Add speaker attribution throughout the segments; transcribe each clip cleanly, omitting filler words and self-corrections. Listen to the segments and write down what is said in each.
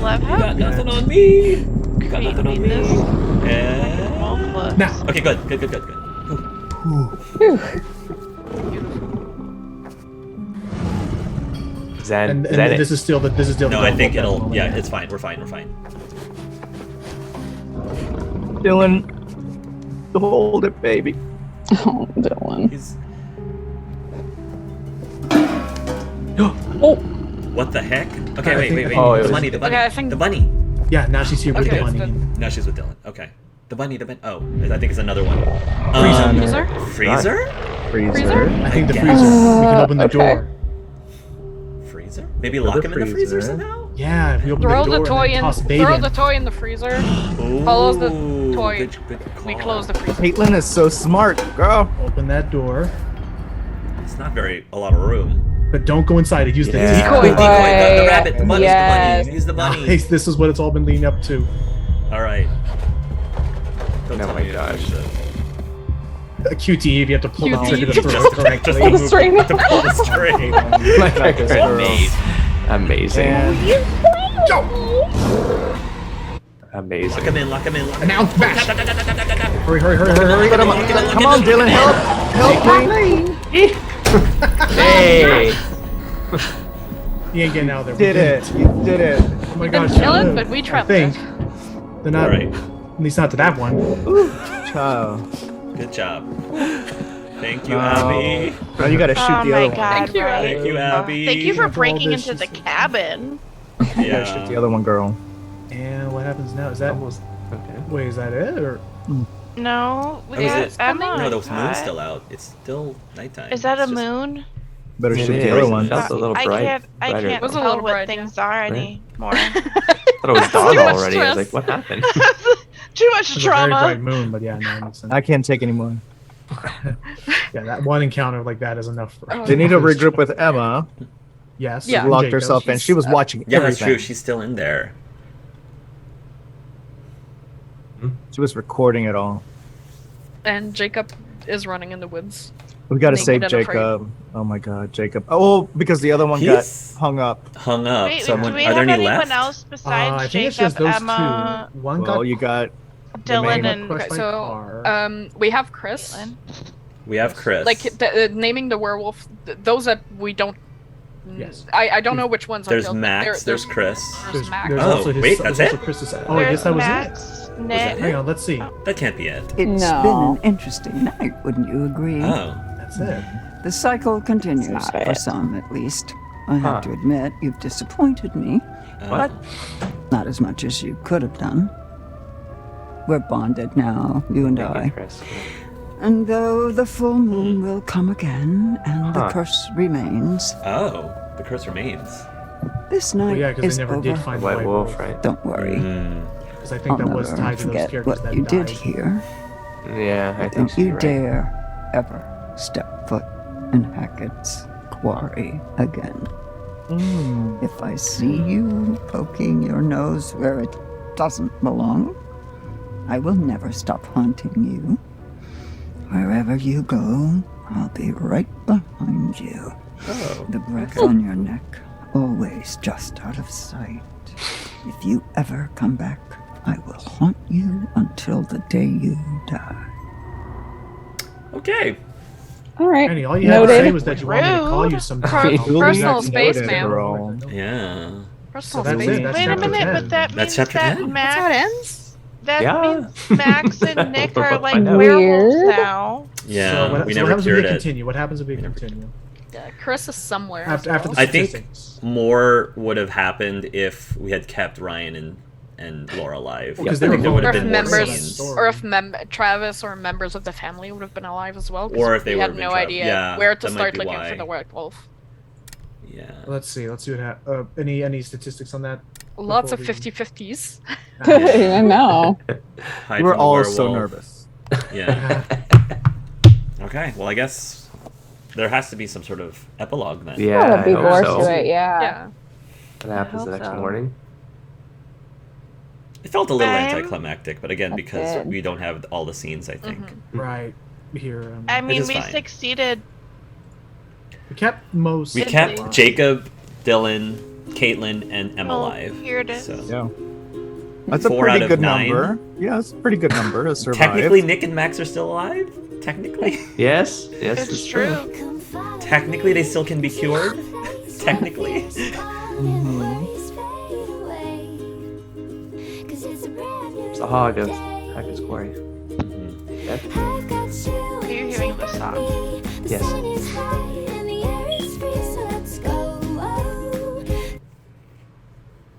Speaker 1: love how
Speaker 2: You got nothing on me. You got nothing on me.
Speaker 1: this
Speaker 2: And...
Speaker 1: wolf looks.
Speaker 3: Now.
Speaker 2: Okay, good.
Speaker 4: Zen,
Speaker 3: And
Speaker 4: Zen it.
Speaker 3: this is still the
Speaker 2: No, I think
Speaker 3: golden
Speaker 2: it'll.
Speaker 3: moment.
Speaker 2: Yeah, it's fine. We're fine.
Speaker 4: Dylan, hold it, baby.
Speaker 5: Oh, Dylan.
Speaker 2: He's.
Speaker 5: Oh,
Speaker 2: What the heck? Okay, wait.
Speaker 4: Oh, it
Speaker 2: the
Speaker 4: was-
Speaker 2: bunny.
Speaker 1: Okay, I think-
Speaker 2: The bunny.
Speaker 3: Yeah, now she's here with
Speaker 5: Okay,
Speaker 3: the bunny.
Speaker 5: it's
Speaker 2: No, she's with Dylan. Okay. The bunny. Oh, I think it's another one.
Speaker 1: Freezer?
Speaker 2: Freezer?
Speaker 1: Freezer?
Speaker 3: I think the
Speaker 2: guess.
Speaker 3: freezer. We can open the
Speaker 5: Okay.
Speaker 3: door.
Speaker 2: Freezer? Maybe lock him in the freezer somehow?
Speaker 3: Yeah, if we open
Speaker 1: Throw
Speaker 3: the
Speaker 1: the
Speaker 3: door
Speaker 1: toy
Speaker 3: and then
Speaker 1: in.
Speaker 3: toss bait
Speaker 1: Throw
Speaker 3: in.
Speaker 1: the toy in the freezer.
Speaker 2: Ooh,
Speaker 1: Follows the toy.
Speaker 2: Good
Speaker 1: We
Speaker 2: call.
Speaker 1: close the freezer.
Speaker 4: Caitlin is so smart, girl.
Speaker 3: Open that door,
Speaker 2: It's not a lot of room.
Speaker 3: but don't go inside it. Use the
Speaker 4: Yeah.
Speaker 3: decoy.
Speaker 2: Decoy, the rabbit, the bunny's
Speaker 5: Yes.
Speaker 2: the bunny. Use the bunny.
Speaker 3: Nice. This is what it's all been leading up to.
Speaker 2: All right. Don't
Speaker 4: Oh
Speaker 2: tell
Speaker 4: my
Speaker 2: me
Speaker 4: gosh.
Speaker 3: A QTE if you have to pull the
Speaker 1: QTE.
Speaker 3: trigger to throw it correctly.
Speaker 5: Pull the string.
Speaker 2: To pull the string.
Speaker 4: Like
Speaker 3: This girl.
Speaker 4: Amazing.
Speaker 3: And
Speaker 4: Amazing.
Speaker 2: Lock him in.
Speaker 3: now smash! Hurry!
Speaker 4: Put him on. Come on, Dylan, help me. Hey,
Speaker 3: He ain't getting out of there.
Speaker 4: did it. You did it.
Speaker 3: Oh my
Speaker 1: Didn't
Speaker 3: gosh.
Speaker 1: kill it,
Speaker 3: no.
Speaker 1: but we
Speaker 3: I
Speaker 1: trapped
Speaker 3: think
Speaker 1: it.
Speaker 3: they're not.
Speaker 2: All right.
Speaker 3: At least not to that one.
Speaker 4: Ciao.
Speaker 2: Good job. Thank you,
Speaker 4: Oh.
Speaker 2: Abby.
Speaker 4: Now you gotta shoot
Speaker 1: Oh
Speaker 4: the
Speaker 1: my
Speaker 4: other one.
Speaker 1: god,
Speaker 5: Thank you,
Speaker 1: right.
Speaker 2: Thank you, Abby.
Speaker 1: Thank you for
Speaker 3: After all
Speaker 1: breaking
Speaker 3: this,
Speaker 1: into the
Speaker 3: she's-
Speaker 1: cabin.
Speaker 4: You gotta shoot the other one, girl.
Speaker 3: And what happens now? Is that
Speaker 4: Okay.
Speaker 3: wait? Is that it or?
Speaker 1: No, we
Speaker 2: Oh, is
Speaker 1: got
Speaker 2: it?
Speaker 1: Emma.
Speaker 2: No, the moon's still out. It's still nighttime.
Speaker 1: Is that a
Speaker 2: It's just-
Speaker 1: moon?
Speaker 4: Better It shoot is. the other one.
Speaker 2: That's
Speaker 4: I
Speaker 2: a little
Speaker 1: I can't
Speaker 4: brighter.
Speaker 1: can't
Speaker 5: was a
Speaker 1: tell
Speaker 5: little
Speaker 1: what
Speaker 5: bright,
Speaker 1: things are anymore.
Speaker 4: thought it was dawn
Speaker 5: Too much
Speaker 4: already. I was
Speaker 5: stress.
Speaker 4: like, what happened?
Speaker 1: Too much
Speaker 3: It's a very bright
Speaker 1: trauma.
Speaker 3: moon, but yeah, no, it makes sense.
Speaker 4: I can't take anymore.
Speaker 3: Yeah, that one encounter like that is enough for.
Speaker 5: Oh.
Speaker 4: They need to regroup with Emma.
Speaker 3: Yes.
Speaker 5: Yeah.
Speaker 3: and
Speaker 4: Locked
Speaker 3: Jacob.
Speaker 4: herself in. She was watching
Speaker 2: Yeah, that's
Speaker 4: everything.
Speaker 2: true. She's still in there.
Speaker 4: She was recording it all.
Speaker 5: and Jacob is running in the woods.
Speaker 4: We gotta
Speaker 5: Naked
Speaker 4: save
Speaker 5: and afraid.
Speaker 4: Jacob. Oh my god, Jacob. Oh, because the other one
Speaker 2: He's-
Speaker 4: got hung up.
Speaker 2: Hung up.
Speaker 1: Wait,
Speaker 2: Someone.
Speaker 1: do we
Speaker 2: Are there
Speaker 1: have
Speaker 2: any
Speaker 1: anyone
Speaker 2: left?
Speaker 1: else
Speaker 3: I
Speaker 1: besides
Speaker 3: think
Speaker 1: Jacob,
Speaker 3: it's just those
Speaker 1: Emma,
Speaker 3: two. One
Speaker 4: Well,
Speaker 3: got
Speaker 4: you got
Speaker 1: Dylan,
Speaker 4: main-
Speaker 1: and
Speaker 3: crushed by
Speaker 5: So,
Speaker 3: car.
Speaker 5: we have Chris.
Speaker 1: Caitlin?
Speaker 2: We have Chris.
Speaker 5: Like naming the werewolf. Those that we don't.
Speaker 3: Yes.
Speaker 5: I don't know which ones.
Speaker 2: There's
Speaker 5: are killed, but
Speaker 2: Max. There's Chris.
Speaker 5: There's Max.
Speaker 3: There's
Speaker 2: Oh,
Speaker 3: also his,
Speaker 2: wait,
Speaker 3: there's
Speaker 2: that's
Speaker 3: also
Speaker 2: it?
Speaker 3: Chris's side. Oh, I guess
Speaker 1: There's
Speaker 3: that was
Speaker 1: Max,
Speaker 2: that
Speaker 1: Nick.
Speaker 2: it?
Speaker 3: Hang on, let's see.
Speaker 2: That can't be it.
Speaker 6: It's
Speaker 5: No.
Speaker 6: been an interesting night, wouldn't you agree?
Speaker 2: Oh.
Speaker 3: That's it.
Speaker 6: The cycle continues,
Speaker 5: not
Speaker 6: for
Speaker 5: it.
Speaker 6: some at least. I
Speaker 4: Huh.
Speaker 6: have to admit, you've disappointed me.
Speaker 2: What?
Speaker 6: Not as much as you could have done. We're bonded now, you and I.
Speaker 4: Chris.
Speaker 6: And though the full moon will come again, and the
Speaker 4: Huh.
Speaker 6: curse remains,
Speaker 2: Oh. The curse remains.
Speaker 6: this
Speaker 3: Well,
Speaker 6: night
Speaker 3: yeah, because
Speaker 6: is
Speaker 3: they never
Speaker 6: over.
Speaker 3: did find the
Speaker 4: White Wolf, right?
Speaker 6: Don't worry.
Speaker 3: Because I think
Speaker 6: I'll
Speaker 3: that was
Speaker 6: never
Speaker 3: tied to those
Speaker 6: forget
Speaker 3: characters
Speaker 6: what
Speaker 3: that
Speaker 6: you
Speaker 3: died.
Speaker 6: did here.
Speaker 4: Yeah, I think
Speaker 6: Don't
Speaker 4: so,
Speaker 6: you
Speaker 4: you're right.
Speaker 6: dare ever step foot in Hackett's quarry again. If I see you poking your nose where it doesn't belong, I will never stop haunting you. Wherever you go, I'll be right behind you.
Speaker 2: Oh.
Speaker 6: The breath on your neck, always just out of sight. If you ever come back, I will haunt you until the day you die.
Speaker 2: Okay.
Speaker 5: All right.
Speaker 3: Annie, all you had to
Speaker 5: Noted.
Speaker 3: say was that you wanted me to call you sometime.
Speaker 5: Personal
Speaker 4: Noted,
Speaker 5: space, man.
Speaker 4: girl.
Speaker 2: Yeah.
Speaker 3: So
Speaker 5: Personal
Speaker 3: that's
Speaker 5: space.
Speaker 3: it. That's
Speaker 1: Wait a
Speaker 3: chapter
Speaker 1: minute,
Speaker 3: 10.
Speaker 1: but that
Speaker 2: That's
Speaker 1: means
Speaker 2: chapter
Speaker 1: that
Speaker 2: 10.
Speaker 5: That's how it
Speaker 1: Max,
Speaker 5: ends.
Speaker 1: that
Speaker 4: Yeah.
Speaker 1: means Max and Nick
Speaker 4: We're
Speaker 1: are
Speaker 4: about to
Speaker 1: like
Speaker 4: find out.
Speaker 1: werewolves
Speaker 5: Weird.
Speaker 1: now.
Speaker 2: Yeah.
Speaker 3: So what,
Speaker 2: we
Speaker 3: so
Speaker 2: never
Speaker 3: what happens if
Speaker 2: cured
Speaker 3: we
Speaker 2: it.
Speaker 3: continue? What happens if we continue?
Speaker 5: Yeah, Chris is somewhere.
Speaker 3: After
Speaker 5: as
Speaker 3: the
Speaker 5: well.
Speaker 2: I think
Speaker 3: statistics.
Speaker 2: more would have happened if we had kept Ryan and Laura alive.
Speaker 3: Well, 'cause
Speaker 2: I
Speaker 3: they
Speaker 2: think
Speaker 3: were
Speaker 2: there would
Speaker 5: or
Speaker 2: have
Speaker 5: if
Speaker 2: been more
Speaker 5: members,
Speaker 2: scenes.
Speaker 5: or if Travis or members of the family would have been alive as well. 'cause
Speaker 2: Or if they
Speaker 5: we
Speaker 2: would
Speaker 5: had
Speaker 2: have
Speaker 5: no
Speaker 2: been trapped.
Speaker 5: idea
Speaker 2: Yeah,
Speaker 5: where to
Speaker 2: that might
Speaker 5: start
Speaker 2: be
Speaker 5: looking
Speaker 2: why.
Speaker 5: for the werewolf.
Speaker 2: Yeah.
Speaker 3: Let's see. Let's see what any statistics on that?
Speaker 5: Lots of
Speaker 3: Before we-
Speaker 5: 50-50s.
Speaker 2: Yeah.
Speaker 5: I know.
Speaker 2: Hide
Speaker 4: We were
Speaker 2: from the
Speaker 4: all so
Speaker 2: werewolf.
Speaker 4: nervous.
Speaker 2: Yeah. Okay. Well, I guess there has to be some sort of epilogue then.
Speaker 4: Yeah,
Speaker 7: Gotta be
Speaker 4: I hope
Speaker 7: more
Speaker 4: so.
Speaker 7: to it, yeah.
Speaker 5: Yeah.
Speaker 4: What happens the
Speaker 7: hope
Speaker 4: next
Speaker 7: so.
Speaker 4: morning?
Speaker 2: It felt a little
Speaker 1: I'm-
Speaker 2: anticlimactic, but again,
Speaker 7: That's
Speaker 2: because
Speaker 7: good.
Speaker 2: we don't have all the scenes, I think.
Speaker 3: Right here.
Speaker 1: I mean,
Speaker 2: is
Speaker 1: we
Speaker 2: fine.
Speaker 1: succeeded.
Speaker 3: we kept most.
Speaker 2: We
Speaker 1: Did
Speaker 2: kept
Speaker 1: we?
Speaker 2: Jacob, Dylan, Caitlin, and Emma
Speaker 1: Oh,
Speaker 2: live.
Speaker 1: here it is.
Speaker 2: So.
Speaker 4: Yeah. That's a
Speaker 2: 4
Speaker 4: pretty
Speaker 2: out of
Speaker 4: good
Speaker 2: 9.
Speaker 4: number. Yeah, it's a pretty good number to survive.
Speaker 2: Technically, Nick and Max are still alive. Technically.
Speaker 7: Yes,
Speaker 1: It's true.
Speaker 2: Technically, they still can be cured. Technically.
Speaker 7: It's the hog of Hackett's Quarry.
Speaker 1: Are you hearing the song?
Speaker 7: Yes.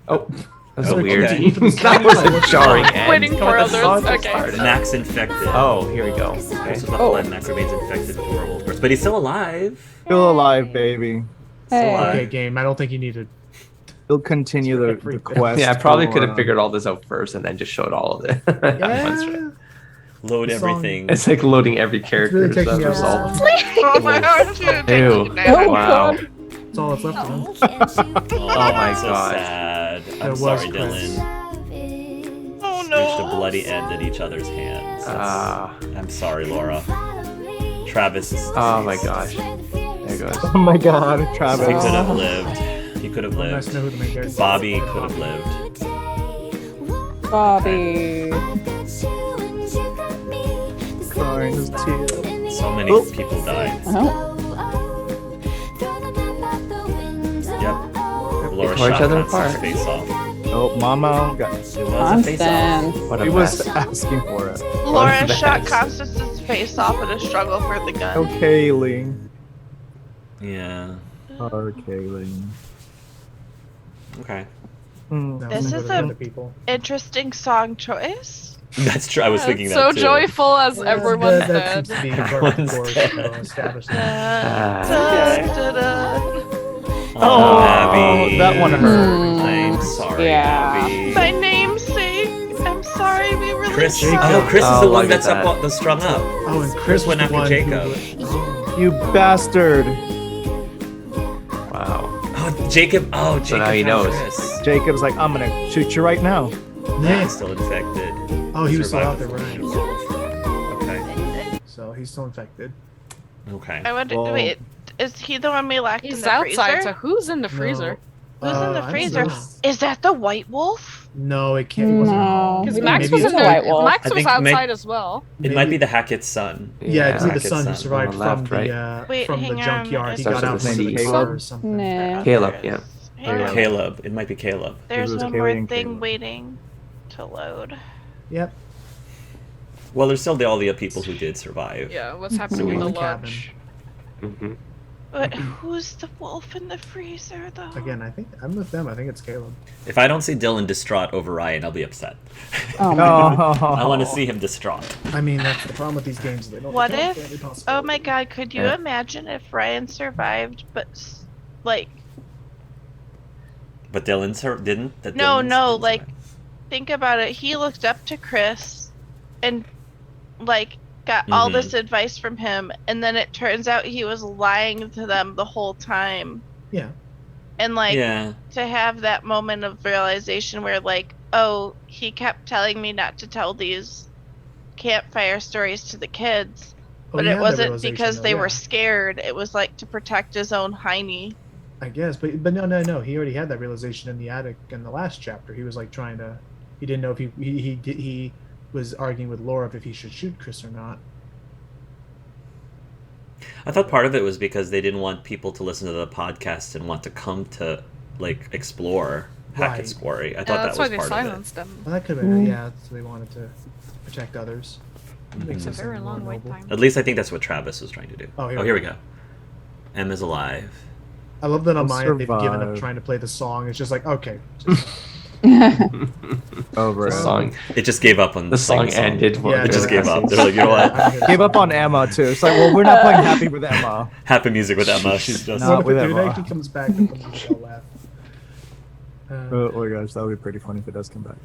Speaker 7: Oh, that's
Speaker 2: Oh,
Speaker 7: weird.
Speaker 2: okay.
Speaker 7: That was a jarring end.
Speaker 5: Waiting
Speaker 7: Come
Speaker 5: for
Speaker 7: on, the
Speaker 5: others.
Speaker 7: song just
Speaker 5: Okay.
Speaker 7: started.
Speaker 2: Max infected.
Speaker 7: Oh, here we go. Okay.
Speaker 2: This was the plan. Max remains infected with werewolf birth, but he's still alive.
Speaker 4: Still alive, baby.
Speaker 5: Hey.
Speaker 3: Okay, game. I don't think you need to.
Speaker 4: He'll continue the quest.
Speaker 7: Yeah, I probably
Speaker 4: for,
Speaker 7: could have figured all this out first and then just showed all of it.
Speaker 3: Yeah.
Speaker 2: Load
Speaker 3: The song-
Speaker 2: everything.
Speaker 7: It's like loading every character
Speaker 3: really taking me out of
Speaker 7: result.
Speaker 1: Oh my gosh, dude.
Speaker 7: Ew. Wow.
Speaker 3: That's all that's left of him.
Speaker 2: Oh
Speaker 7: my
Speaker 2: so
Speaker 7: gosh.
Speaker 2: sad.
Speaker 3: It
Speaker 2: I'm
Speaker 3: was
Speaker 2: sorry,
Speaker 3: Chris.
Speaker 2: Dylan.
Speaker 1: Oh
Speaker 2: Reached a
Speaker 1: no.
Speaker 2: bloody end at each other's hands.
Speaker 7: Ah.
Speaker 2: I'm sorry, Laura. Travis.
Speaker 7: Oh my gosh. There goes.
Speaker 4: Oh my god,
Speaker 2: He
Speaker 4: Travis.
Speaker 2: could have lived. He could have
Speaker 3: Nice
Speaker 2: lived.
Speaker 3: to know who the main character is.
Speaker 2: Bobby could have lived.
Speaker 5: Bobby.
Speaker 4: Crying his tears.
Speaker 2: So many people died. Yep. Laura
Speaker 7: tore each
Speaker 2: shot
Speaker 7: other
Speaker 2: Constance's
Speaker 7: apart.
Speaker 2: face off.
Speaker 4: Oh, Mama got.
Speaker 2: It was a face off.
Speaker 7: What a
Speaker 4: He was
Speaker 7: mess.
Speaker 4: asking for it.
Speaker 1: Laura
Speaker 7: What
Speaker 1: shot
Speaker 7: mess.
Speaker 1: Constance's face off in a struggle for the gun.
Speaker 4: Oh, Kaylee.
Speaker 2: Yeah.
Speaker 4: Oh, Kaylee.
Speaker 2: Okay.
Speaker 4: Hmm.
Speaker 3: No,
Speaker 1: This
Speaker 3: some
Speaker 1: is
Speaker 3: of the
Speaker 1: a-
Speaker 3: other people.
Speaker 1: Interesting song choice.
Speaker 2: That's true. I was thinking
Speaker 5: So
Speaker 2: that too.
Speaker 5: joyful as everyone's
Speaker 3: that
Speaker 5: dead.
Speaker 3: seems to be the perfect chorus, established.
Speaker 7: Ah.
Speaker 2: Oh, Abby.
Speaker 4: that one hurt.
Speaker 2: I'm sorry,
Speaker 5: Yeah.
Speaker 2: Abby.
Speaker 1: My namesake. I'm sorry, we really
Speaker 2: Chris.
Speaker 3: Jacob.
Speaker 2: Oh, Chris is
Speaker 7: Oh,
Speaker 2: the
Speaker 7: look
Speaker 2: one
Speaker 7: at
Speaker 2: that's
Speaker 7: that.
Speaker 2: up, that's strung up.
Speaker 3: Oh, and
Speaker 2: Chris
Speaker 3: Chris
Speaker 2: went
Speaker 3: was the
Speaker 2: after
Speaker 3: one
Speaker 2: Jacob.
Speaker 3: Who,
Speaker 4: You bastard.
Speaker 7: Wow.
Speaker 2: Oh, Jacob. Oh, Jacob.
Speaker 7: So now he
Speaker 2: found
Speaker 7: knows.
Speaker 2: Chris.
Speaker 4: Jacob's like, I'm gonna shoot you right now.
Speaker 3: yeah.
Speaker 2: He's still infected.
Speaker 3: Oh, he was still out
Speaker 2: Survived
Speaker 3: there,
Speaker 2: the
Speaker 3: right?
Speaker 2: Okay.
Speaker 3: So he's still infected.
Speaker 2: Okay.
Speaker 1: I wonder.
Speaker 4: Well-
Speaker 1: Wait, is he the one we locked in
Speaker 5: He's
Speaker 1: the
Speaker 5: outside,
Speaker 1: freezer?
Speaker 5: so who's in the freezer?
Speaker 1: Who's in
Speaker 3: I
Speaker 1: the
Speaker 3: don't
Speaker 1: freezer?
Speaker 3: know.
Speaker 1: Is that the white wolf?
Speaker 3: No, it can't. It wasn't.
Speaker 8: No.
Speaker 5: Because
Speaker 3: Maybe
Speaker 5: Max
Speaker 3: it's
Speaker 5: was in
Speaker 3: the
Speaker 5: the
Speaker 8: White Wolf.
Speaker 5: Max
Speaker 2: I
Speaker 5: was
Speaker 2: think
Speaker 5: outside as well.
Speaker 2: It might be the Hackett's son.
Speaker 3: Yeah, it's the
Speaker 2: Hackett's
Speaker 3: son who
Speaker 2: son.
Speaker 3: survived
Speaker 7: On the left,
Speaker 3: from
Speaker 7: right?
Speaker 3: the
Speaker 1: Wait,
Speaker 3: from the
Speaker 1: hang on.
Speaker 3: junkyard. He
Speaker 7: Starts
Speaker 3: got out
Speaker 7: with a
Speaker 3: from the
Speaker 7: C.
Speaker 3: car or something.
Speaker 8: Nah.
Speaker 7: Caleb, yeah.
Speaker 1: Hang on.
Speaker 2: Caleb. It might be Caleb.
Speaker 1: There's
Speaker 4: was
Speaker 1: one
Speaker 4: Kaylee
Speaker 1: more
Speaker 4: and
Speaker 1: thing
Speaker 4: Caleb.
Speaker 1: waiting to load.
Speaker 3: Yep.
Speaker 2: Well, there's still all the people who did survive.
Speaker 5: Yeah, what's happening
Speaker 3: So
Speaker 5: in the
Speaker 3: in the cabin.
Speaker 5: lodge?
Speaker 7: Mm-hmm.
Speaker 1: But who's the wolf in the freezer, though?
Speaker 3: Again, I'm with them. I think it's Caleb.
Speaker 2: If I don't see Dylan distraught over Ryan, I'll be upset.
Speaker 8: Oh my god.
Speaker 4: Oh,
Speaker 2: I want to see him distraught.
Speaker 3: I mean, that's the problem with these games. They don't.
Speaker 1: What
Speaker 3: they don't
Speaker 1: if-
Speaker 3: have any
Speaker 1: Oh
Speaker 3: possibility.
Speaker 1: my god, could you
Speaker 7: Yeah.
Speaker 1: imagine if Ryan survived, but like,
Speaker 2: But Dylan didn't? That
Speaker 1: No,
Speaker 2: Dylan
Speaker 1: no,
Speaker 2: didn't
Speaker 1: like-
Speaker 2: survive?
Speaker 1: think about it. He looked up to Chris and, like, got all
Speaker 2: Mhm.
Speaker 1: this advice from him, and then it turns out he was lying to them the whole time.
Speaker 3: Yeah.
Speaker 1: And, like,
Speaker 2: Yeah.
Speaker 1: to have that moment of realization where, like, oh, he kept telling me not to tell these campfire stories to the kids,
Speaker 3: Oh,
Speaker 1: but
Speaker 3: he
Speaker 1: it
Speaker 3: had that
Speaker 1: wasn't
Speaker 3: realization,
Speaker 1: because
Speaker 3: though,
Speaker 1: they
Speaker 3: yeah.
Speaker 1: were scared. It was, like, to protect his own hiney.
Speaker 3: I guess, but no. He already had that realization in the attic in the last chapter. He was like trying to. He didn't know if he was arguing with Laura if he should shoot Chris or not.
Speaker 2: I thought part of it was because they didn't want people to listen to the podcast and want to come to, like, explore Hackett's
Speaker 3: Right.
Speaker 2: Quarry. I
Speaker 5: Yeah,
Speaker 2: thought
Speaker 5: that's
Speaker 2: that
Speaker 5: why
Speaker 2: was
Speaker 5: they
Speaker 2: part of it.
Speaker 5: silenced them.
Speaker 3: Well, that could have been. Yeah, so they wanted to protect others. Makes
Speaker 5: It's a
Speaker 3: it
Speaker 5: very
Speaker 3: seem more
Speaker 5: long wait
Speaker 3: noble.
Speaker 5: time.
Speaker 2: At least I think that's what Travis was trying to do.
Speaker 3: Oh,
Speaker 2: here we go. Emma's alive.
Speaker 3: I love that on
Speaker 4: I'll
Speaker 3: Maya they've given up
Speaker 4: survive.
Speaker 3: trying to play the song. It's just like okay, just,
Speaker 4: over.
Speaker 7: The song,
Speaker 2: It just gave up on
Speaker 7: the song
Speaker 2: singing
Speaker 7: ended.
Speaker 3: Yeah,
Speaker 2: It just
Speaker 3: yeah.
Speaker 2: gave up. They're like, you know what?
Speaker 3: I'm gonna-
Speaker 4: Gave up on Emma too. It's like, well, we're not playing Happy with Emma.
Speaker 2: Happy music with Emma. She's just.
Speaker 4: No.
Speaker 3: What if
Speaker 4: with
Speaker 3: the dude
Speaker 4: Emma.
Speaker 3: actually comes back and they'll laugh?
Speaker 4: Oh my gosh, that would be pretty funny if it does come back.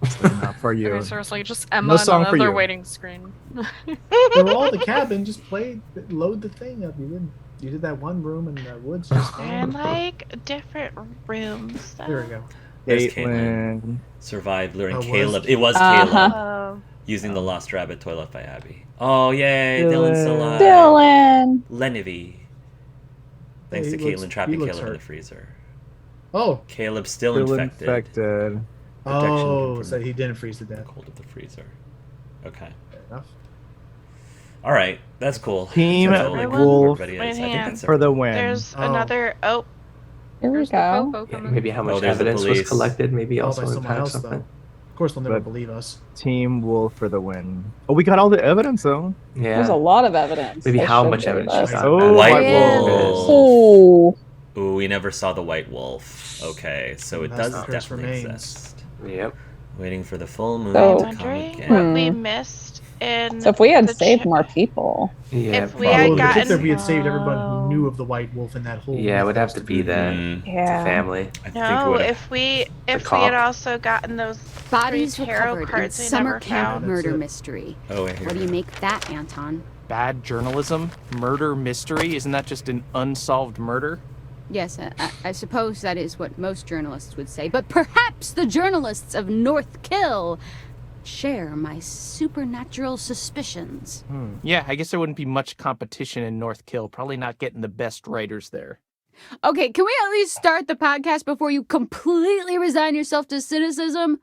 Speaker 4: It's like, not for you.
Speaker 5: Okay, seriously, just Emma
Speaker 4: No
Speaker 5: on
Speaker 4: song for
Speaker 5: another
Speaker 4: you.
Speaker 5: waiting screen.
Speaker 3: They were all at the cabin. Just load the thing up. You did that one room in the woods just
Speaker 1: And,
Speaker 3: fine.
Speaker 1: like, different rooms. Though.
Speaker 3: There we go.
Speaker 2: There's
Speaker 4: Caitlin.
Speaker 2: Survived luring
Speaker 3: Oh, was-
Speaker 2: Caleb. It was
Speaker 8: Uh-huh.
Speaker 2: Caleb.
Speaker 1: Oh.
Speaker 2: Using the Lost Rabbit toilet by Abby. Oh, yay. Dylan's still alive.
Speaker 8: Dylan.
Speaker 2: Lenivy. Thanks
Speaker 3: Hey,
Speaker 2: to
Speaker 3: he looks-
Speaker 2: Caitlin trapping
Speaker 3: he looks
Speaker 2: Caleb in the
Speaker 3: hurt.
Speaker 2: freezer.
Speaker 3: Oh.
Speaker 2: Caleb's still
Speaker 4: Still
Speaker 2: infected.
Speaker 4: infected.
Speaker 3: Oh,
Speaker 2: from
Speaker 3: so he didn't freeze to death.
Speaker 2: Cold of the freezer. Okay.
Speaker 3: Fair enough.
Speaker 2: All right, that's cool.
Speaker 4: Team
Speaker 2: That's all like
Speaker 4: Wolf
Speaker 2: everybody
Speaker 1: Wait,
Speaker 2: is. I
Speaker 1: hang
Speaker 2: think
Speaker 1: on.
Speaker 2: that's
Speaker 4: for the
Speaker 2: everyone.
Speaker 4: win.
Speaker 1: There's
Speaker 3: Oh.
Speaker 1: another. Oh,
Speaker 8: Here we
Speaker 5: There's the
Speaker 8: go.
Speaker 5: Popo
Speaker 7: Yeah,
Speaker 5: coming.
Speaker 7: maybe how much
Speaker 2: there's the
Speaker 7: evidence was
Speaker 2: police.
Speaker 7: collected. Maybe
Speaker 3: Oh,
Speaker 7: also
Speaker 3: by someone
Speaker 7: impact
Speaker 3: else,
Speaker 7: something.
Speaker 3: though. Of course, they'll never
Speaker 4: But-
Speaker 3: believe us.
Speaker 4: Team Wolf for the win. Oh, we got all the evidence though.
Speaker 8: There's a
Speaker 7: Yeah.
Speaker 8: lot of evidence.
Speaker 7: Maybe
Speaker 8: they
Speaker 7: how
Speaker 8: should
Speaker 7: much
Speaker 8: give
Speaker 7: evidence
Speaker 8: us.
Speaker 7: you got.
Speaker 4: Oh,
Speaker 2: White
Speaker 4: my
Speaker 2: wolf.
Speaker 8: Oh,
Speaker 2: Ooh, we never saw the white wolf. Okay, so it
Speaker 3: Unless
Speaker 2: does
Speaker 3: the curse
Speaker 2: definitely
Speaker 3: remains.
Speaker 2: exist.
Speaker 7: Yep.
Speaker 2: Waiting for the full moon
Speaker 8: So-
Speaker 2: to
Speaker 1: I'm
Speaker 2: come
Speaker 1: wondering
Speaker 2: again.
Speaker 1: what we missed in.
Speaker 8: so if we had
Speaker 1: the
Speaker 8: saved
Speaker 1: ch-
Speaker 8: more people,
Speaker 7: Yeah.
Speaker 1: If we
Speaker 3: Well,
Speaker 1: had
Speaker 7: probably.
Speaker 3: in the
Speaker 1: gotten-
Speaker 3: tip that we had saved everyone who
Speaker 1: Oh.
Speaker 3: knew of the white wolf in that whole.
Speaker 7: Yeah, it would have
Speaker 3: mythos
Speaker 7: to be that.
Speaker 2: Mhm.
Speaker 7: The
Speaker 8: yeah.
Speaker 7: family.
Speaker 2: I think
Speaker 1: No,
Speaker 2: what
Speaker 1: if we had
Speaker 7: cop.
Speaker 1: also gotten those
Speaker 9: Bodies
Speaker 1: three tarot
Speaker 9: recovered in
Speaker 1: cards we
Speaker 9: summer
Speaker 1: never
Speaker 9: camp
Speaker 1: found.
Speaker 9: murder
Speaker 3: That's it.
Speaker 9: mystery.
Speaker 2: Oh, wait, here
Speaker 9: What do
Speaker 2: we
Speaker 9: you
Speaker 2: go.
Speaker 9: make that, Anton?
Speaker 10: Bad journalism, murder mystery. Isn't that just an unsolved murder?
Speaker 9: Yes, I suppose that is what most journalists would say, but perhaps the journalists of North Kill share my supernatural suspicions.
Speaker 10: Yeah, I guess there wouldn't be much competition in North Kill. Probably not getting the best writers there.
Speaker 9: Okay, can we at least start the podcast before you completely resign yourself to cynicism?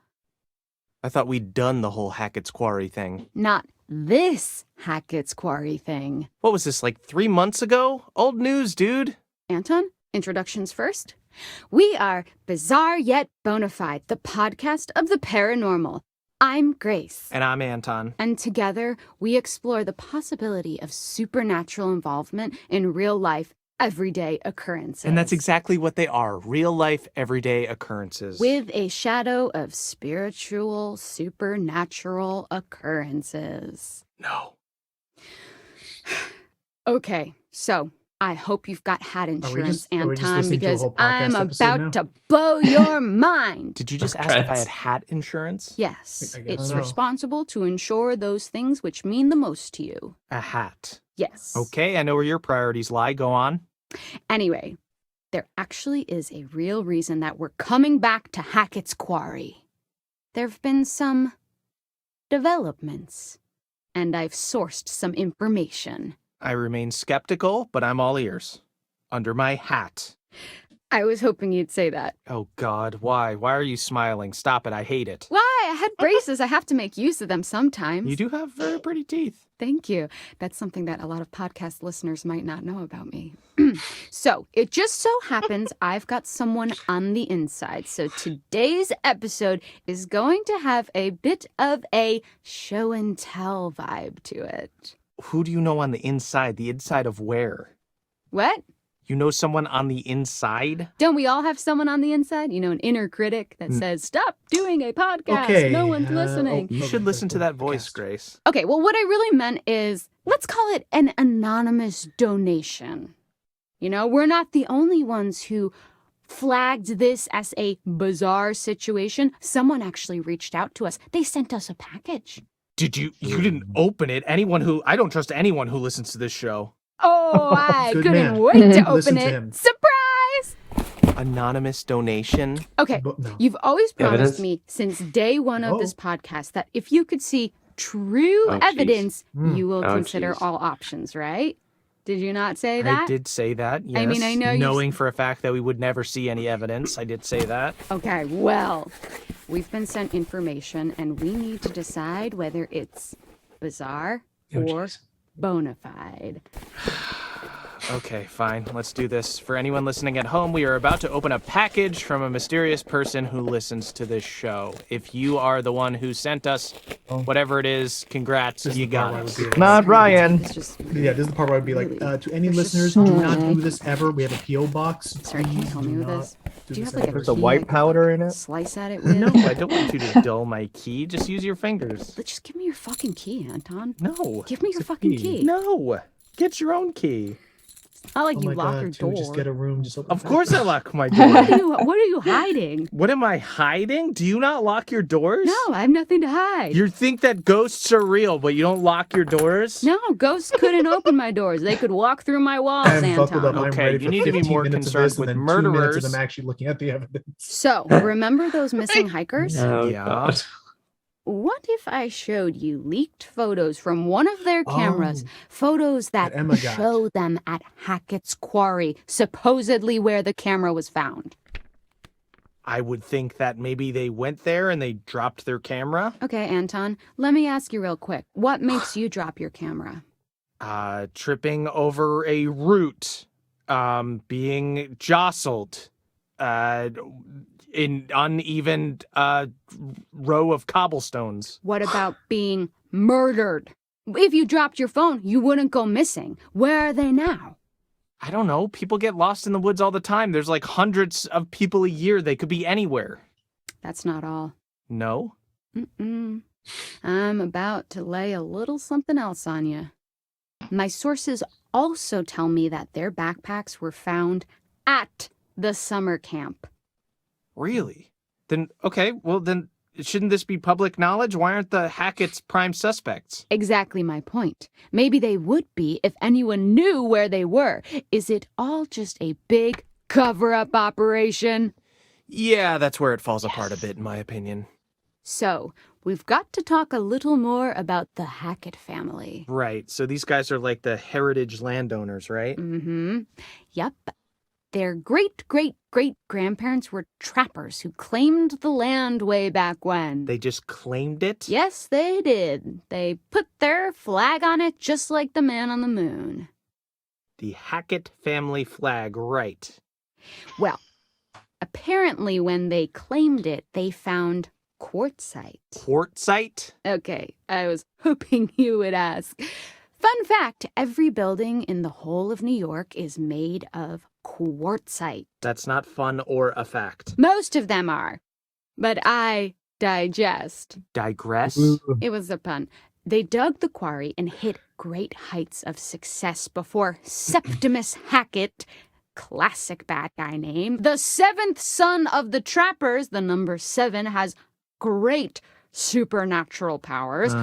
Speaker 10: I thought we'd done the whole Hackett's Quarry thing.
Speaker 9: Not this Hackett's Quarry thing.
Speaker 10: What was this, like 3 months ago? Old news, dude.
Speaker 9: Anton, introductions first. We are Bizarre Yet Bonafide, the podcast of the paranormal. I'm Grace.
Speaker 10: And I'm Anton.
Speaker 9: And together, we explore the possibility of supernatural involvement in real life, everyday occurrences.
Speaker 10: And that's exactly what they are. Real life, everyday occurrences.
Speaker 9: With a shadow of spiritual, supernatural occurrences.
Speaker 10: No.
Speaker 9: Okay, so I hope you've got hat insurance,
Speaker 3: are we just
Speaker 9: Anton,
Speaker 3: listening to a
Speaker 9: because
Speaker 3: whole podcast
Speaker 9: I'm
Speaker 3: episode
Speaker 9: about
Speaker 3: now?
Speaker 9: to blow your mind.
Speaker 10: Did you just ask if I had hat insurance?
Speaker 9: Yes,
Speaker 3: I guess
Speaker 9: it's
Speaker 3: so.
Speaker 9: responsible to ensure those things which mean the most to you.
Speaker 10: A hat.
Speaker 9: Yes.
Speaker 10: Okay, I know where your priorities lie. Go on.
Speaker 9: Anyway, there actually is a real reason that we're coming back to Hackett's Quarry. There have been some developments, and I've sourced some information.
Speaker 10: I remain skeptical, but I'm all ears. Under my hat.
Speaker 9: I was hoping you'd say that.
Speaker 10: Oh, God. Why? Why are you smiling? Stop it. I hate it.
Speaker 9: Why? I had braces. I have to make use of them sometimes.
Speaker 10: You do have very pretty teeth.
Speaker 9: Thank you. That's something that a lot of podcast listeners might not know about me. So, it just so happens I've got someone on the inside. So, today's episode is going to have a bit of a show and tell vibe to it.
Speaker 10: Who do you know on the inside? The inside of where?
Speaker 9: What?
Speaker 10: You know someone on the inside?
Speaker 9: Don't we all have someone on the inside? You know, an inner critic that says, stop doing a podcast.
Speaker 3: Okay,
Speaker 9: No one's listening.
Speaker 10: You should listen to that voice,
Speaker 3: Podcast.
Speaker 10: Grace.
Speaker 9: Okay, well, what I really meant is, let's call it an anonymous donation. You know, we're not the only ones who flagged this as a bizarre situation. Someone actually reached out to us. They sent us a package.
Speaker 10: Did you didn't open it? I don't trust anyone who listens to this show.
Speaker 9: Oh, I
Speaker 3: Good
Speaker 9: couldn't
Speaker 3: man.
Speaker 9: wait to
Speaker 3: Listen
Speaker 9: open
Speaker 3: to
Speaker 9: it.
Speaker 3: him.
Speaker 9: Surprise!
Speaker 10: Anonymous donation.
Speaker 9: Okay,
Speaker 3: But no.
Speaker 9: you've always promised
Speaker 7: Evidence?
Speaker 9: me since day one of
Speaker 3: Oh.
Speaker 9: this podcast that if you could see true
Speaker 7: Oh, jeez.
Speaker 9: evidence,
Speaker 3: Mm.
Speaker 9: you will
Speaker 7: Oh,
Speaker 9: consider
Speaker 7: jeez.
Speaker 9: all options, right? Did you not say that?
Speaker 10: I did say that, yes.
Speaker 9: I mean, I know you-
Speaker 10: Knowing for a fact that we would never see any evidence, I did say that.
Speaker 9: Okay, well, we've been sent information and we need to decide whether it's bizarre
Speaker 7: Oh,
Speaker 9: or
Speaker 7: jeez.
Speaker 9: bona fide.
Speaker 10: Okay, fine. Let's do this. For anyone listening at home, we are about to open a package from a mysterious person who listens to this show. If you are the one who sent us whatever it is, congrats,
Speaker 3: This is
Speaker 10: you
Speaker 3: the part
Speaker 10: got
Speaker 3: where I would
Speaker 10: us.
Speaker 3: be like-
Speaker 4: Not Ryan.
Speaker 9: It's just
Speaker 3: Yeah, this is the part where I'd be like,
Speaker 9: Really?
Speaker 3: to any
Speaker 9: There's just
Speaker 3: listeners,
Speaker 9: so
Speaker 3: do
Speaker 9: much
Speaker 3: not do
Speaker 9: paper.
Speaker 3: this ever. We have a P.O. box.
Speaker 9: Sorry, can you
Speaker 3: Please
Speaker 9: help
Speaker 3: do
Speaker 9: me with
Speaker 3: not
Speaker 9: this?
Speaker 3: do
Speaker 9: Do you
Speaker 3: this
Speaker 9: have like a
Speaker 3: ever.
Speaker 4: There's a
Speaker 9: key I
Speaker 4: white
Speaker 9: could
Speaker 4: powder in it.
Speaker 9: Slice at it with?
Speaker 10: No, I don't want you to dull my key. Just use your fingers.
Speaker 9: But just give me your fucking key, Anton.
Speaker 10: No.
Speaker 9: Give me your
Speaker 10: It's a
Speaker 9: fucking
Speaker 10: key.
Speaker 9: key.
Speaker 10: No. Get your own key.
Speaker 9: Not like
Speaker 3: Oh
Speaker 9: you
Speaker 3: my
Speaker 9: lock
Speaker 3: God,
Speaker 9: your
Speaker 3: can we just
Speaker 9: door.
Speaker 3: get a room? Just open
Speaker 10: Of
Speaker 3: the
Speaker 10: course I
Speaker 3: package?
Speaker 10: lock my
Speaker 9: What
Speaker 10: door.
Speaker 9: are you hiding?
Speaker 10: What am I hiding? Do you not lock your doors?
Speaker 9: No, I have nothing to hide.
Speaker 10: You think that ghosts are real, but you don't lock your doors?
Speaker 9: No, ghosts couldn't open my doors. They could walk through my walls,
Speaker 3: I'm buckled up.
Speaker 9: Anton.
Speaker 3: I'm
Speaker 10: Okay,
Speaker 3: ready
Speaker 10: you
Speaker 3: for
Speaker 10: need to be
Speaker 3: 15
Speaker 10: more
Speaker 3: minutes of
Speaker 10: concerned
Speaker 3: this, and
Speaker 10: with
Speaker 3: then 2 minutes of
Speaker 10: murderers.
Speaker 3: them actually looking at the evidence.
Speaker 9: So, remember those missing hikers?
Speaker 7: Oh,
Speaker 10: Yeah.
Speaker 7: God.
Speaker 9: What if I showed you leaked photos from one of their cameras?
Speaker 3: Oh.
Speaker 9: Photos that
Speaker 3: That Emma got.
Speaker 9: show them at Hackett's Quarry, supposedly where the camera was found.
Speaker 10: I would think that maybe they went there and they dropped their camera.
Speaker 9: Okay, Anton, let me ask you real quick. What makes you drop your camera?
Speaker 10: Tripping over a root, being jostled, in uneven row of cobblestones.
Speaker 9: What about being murdered? If you dropped your phone, you wouldn't go missing. Where are they now?
Speaker 10: I don't know. People get lost in the woods all the time. There's like hundreds of people a year. They could be anywhere.
Speaker 9: That's not all.
Speaker 10: No?
Speaker 9: Mm-mm. I'm about to lay a little something else on you. My sources also tell me that their backpacks were found at the summer camp.
Speaker 10: Really? Then, okay, well then, shouldn't this be public knowledge? Why aren't the Hackett's prime suspects?
Speaker 9: Exactly my point. Maybe they would be if anyone knew where they were. Is it all just a big cover-up operation?
Speaker 10: Yeah, that's where it falls apart a bit, in my opinion.
Speaker 9: So, we've got to talk a little more about the Hackett family.
Speaker 10: Right, so these guys are like the heritage landowners, right?
Speaker 9: Mm-hmm. Yep. Their great-great-great-grandparents were trappers who claimed the land way back when.
Speaker 10: They just claimed it?
Speaker 9: Yes, they did. They put their flag on it just like the man on the moon.
Speaker 10: The Hackett family flag, right.
Speaker 9: Well, apparently when they claimed it, they found quartzite.
Speaker 10: Quartzite?
Speaker 9: Okay, I was hoping you would ask. Fun fact, every building in the whole of New York is made of quartzite.
Speaker 10: That's not fun or a fact.
Speaker 9: Most of them are. But I digest.
Speaker 10: Digress?
Speaker 9: It was a pun. They dug the quarry and hit great heights of success before Septimus Hackett, classic bad guy name, the seventh son of the trappers, the number 7, has great supernatural powers,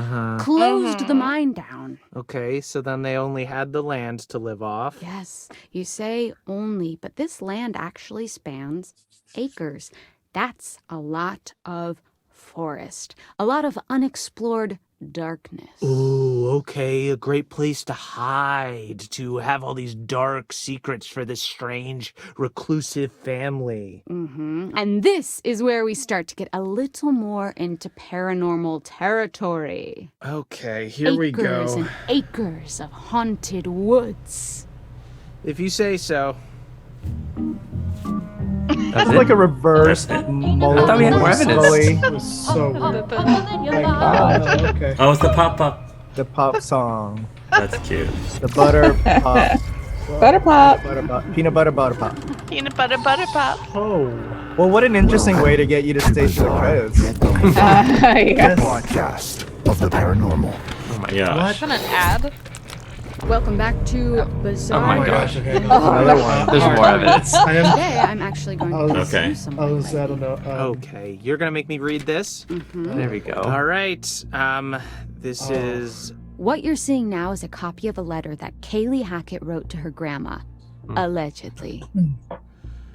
Speaker 9: closed the mine down.
Speaker 10: Okay, so then they only had the land to live off.
Speaker 9: Yes, you say only, but this land actually spans acres. That's a lot of forest, a lot of unexplored darkness.
Speaker 10: Ooh, okay, a great place to hide, to have all these dark secrets for this strange, reclusive family.
Speaker 9: And this is where we start to get a little more into paranormal territory.
Speaker 10: Okay, here we go.
Speaker 9: Acres and acres of haunted woods.
Speaker 10: If you say so.
Speaker 4: That's like a reverse
Speaker 2: That's it.
Speaker 4: Mullen.
Speaker 7: I thought we had more evidence.
Speaker 3: It was so weird. Okay.
Speaker 2: Oh, it's the pop-up.
Speaker 4: The pop song.
Speaker 2: That's cute.
Speaker 4: The butter pop.
Speaker 8: Butter pop.
Speaker 4: Butter pop. Peanut butter butter pop.
Speaker 1: Peanut butter pop.
Speaker 3: Oh.
Speaker 4: Well, what an interesting way to get you to stay through the credits.
Speaker 8: Yeah.
Speaker 11: Podcast of the paranormal.
Speaker 2: Oh my gosh.
Speaker 5: Is that an ad?
Speaker 9: Welcome back to Bizarre.
Speaker 7: Oh my gosh.
Speaker 3: Okay, no.
Speaker 4: Another one.
Speaker 7: There's more evidence.
Speaker 3: I am.
Speaker 9: Today, I'm actually going to
Speaker 2: Okay.
Speaker 9: do something.
Speaker 3: I don't know.
Speaker 10: Okay, you're gonna make me read this?
Speaker 7: There we go.
Speaker 10: All right, this is...
Speaker 9: What you're seeing now is a copy of a letter that Kaylee Hackett wrote to her grandma. Allegedly.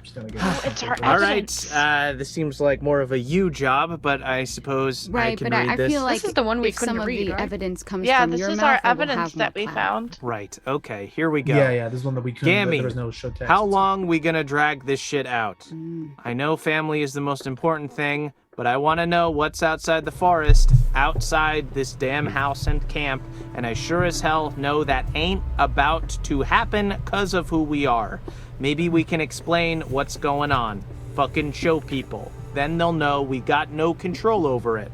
Speaker 3: Just gonna get
Speaker 1: Oh, it's her
Speaker 10: All
Speaker 1: evidence.
Speaker 10: right, this seems like more of a you job, but I suppose I
Speaker 9: Right,
Speaker 10: can
Speaker 9: but
Speaker 10: read
Speaker 9: I
Speaker 10: this.
Speaker 9: feel like
Speaker 5: This is the one we
Speaker 9: if
Speaker 5: couldn't
Speaker 9: some of
Speaker 5: read,
Speaker 9: the
Speaker 5: right?
Speaker 9: evidence comes
Speaker 1: Yeah,
Speaker 9: from
Speaker 1: this
Speaker 9: your
Speaker 1: is
Speaker 9: mouth,
Speaker 1: our
Speaker 9: it will
Speaker 1: evidence
Speaker 9: have more
Speaker 1: that we
Speaker 9: clout.
Speaker 1: found.
Speaker 10: Right, okay, here we go.
Speaker 3: Yeah, this is one that we couldn't.
Speaker 10: Gammy,
Speaker 3: There was no show text.
Speaker 10: How long we gonna drag this shit out? I know family is the most important thing, but I want to know what's outside the forest, outside this damn house and camp, and I sure as hell know that ain't about to happen 'cause of who we are. Maybe we can explain what's going on. Fucking show people. Then they'll know we got no control over it.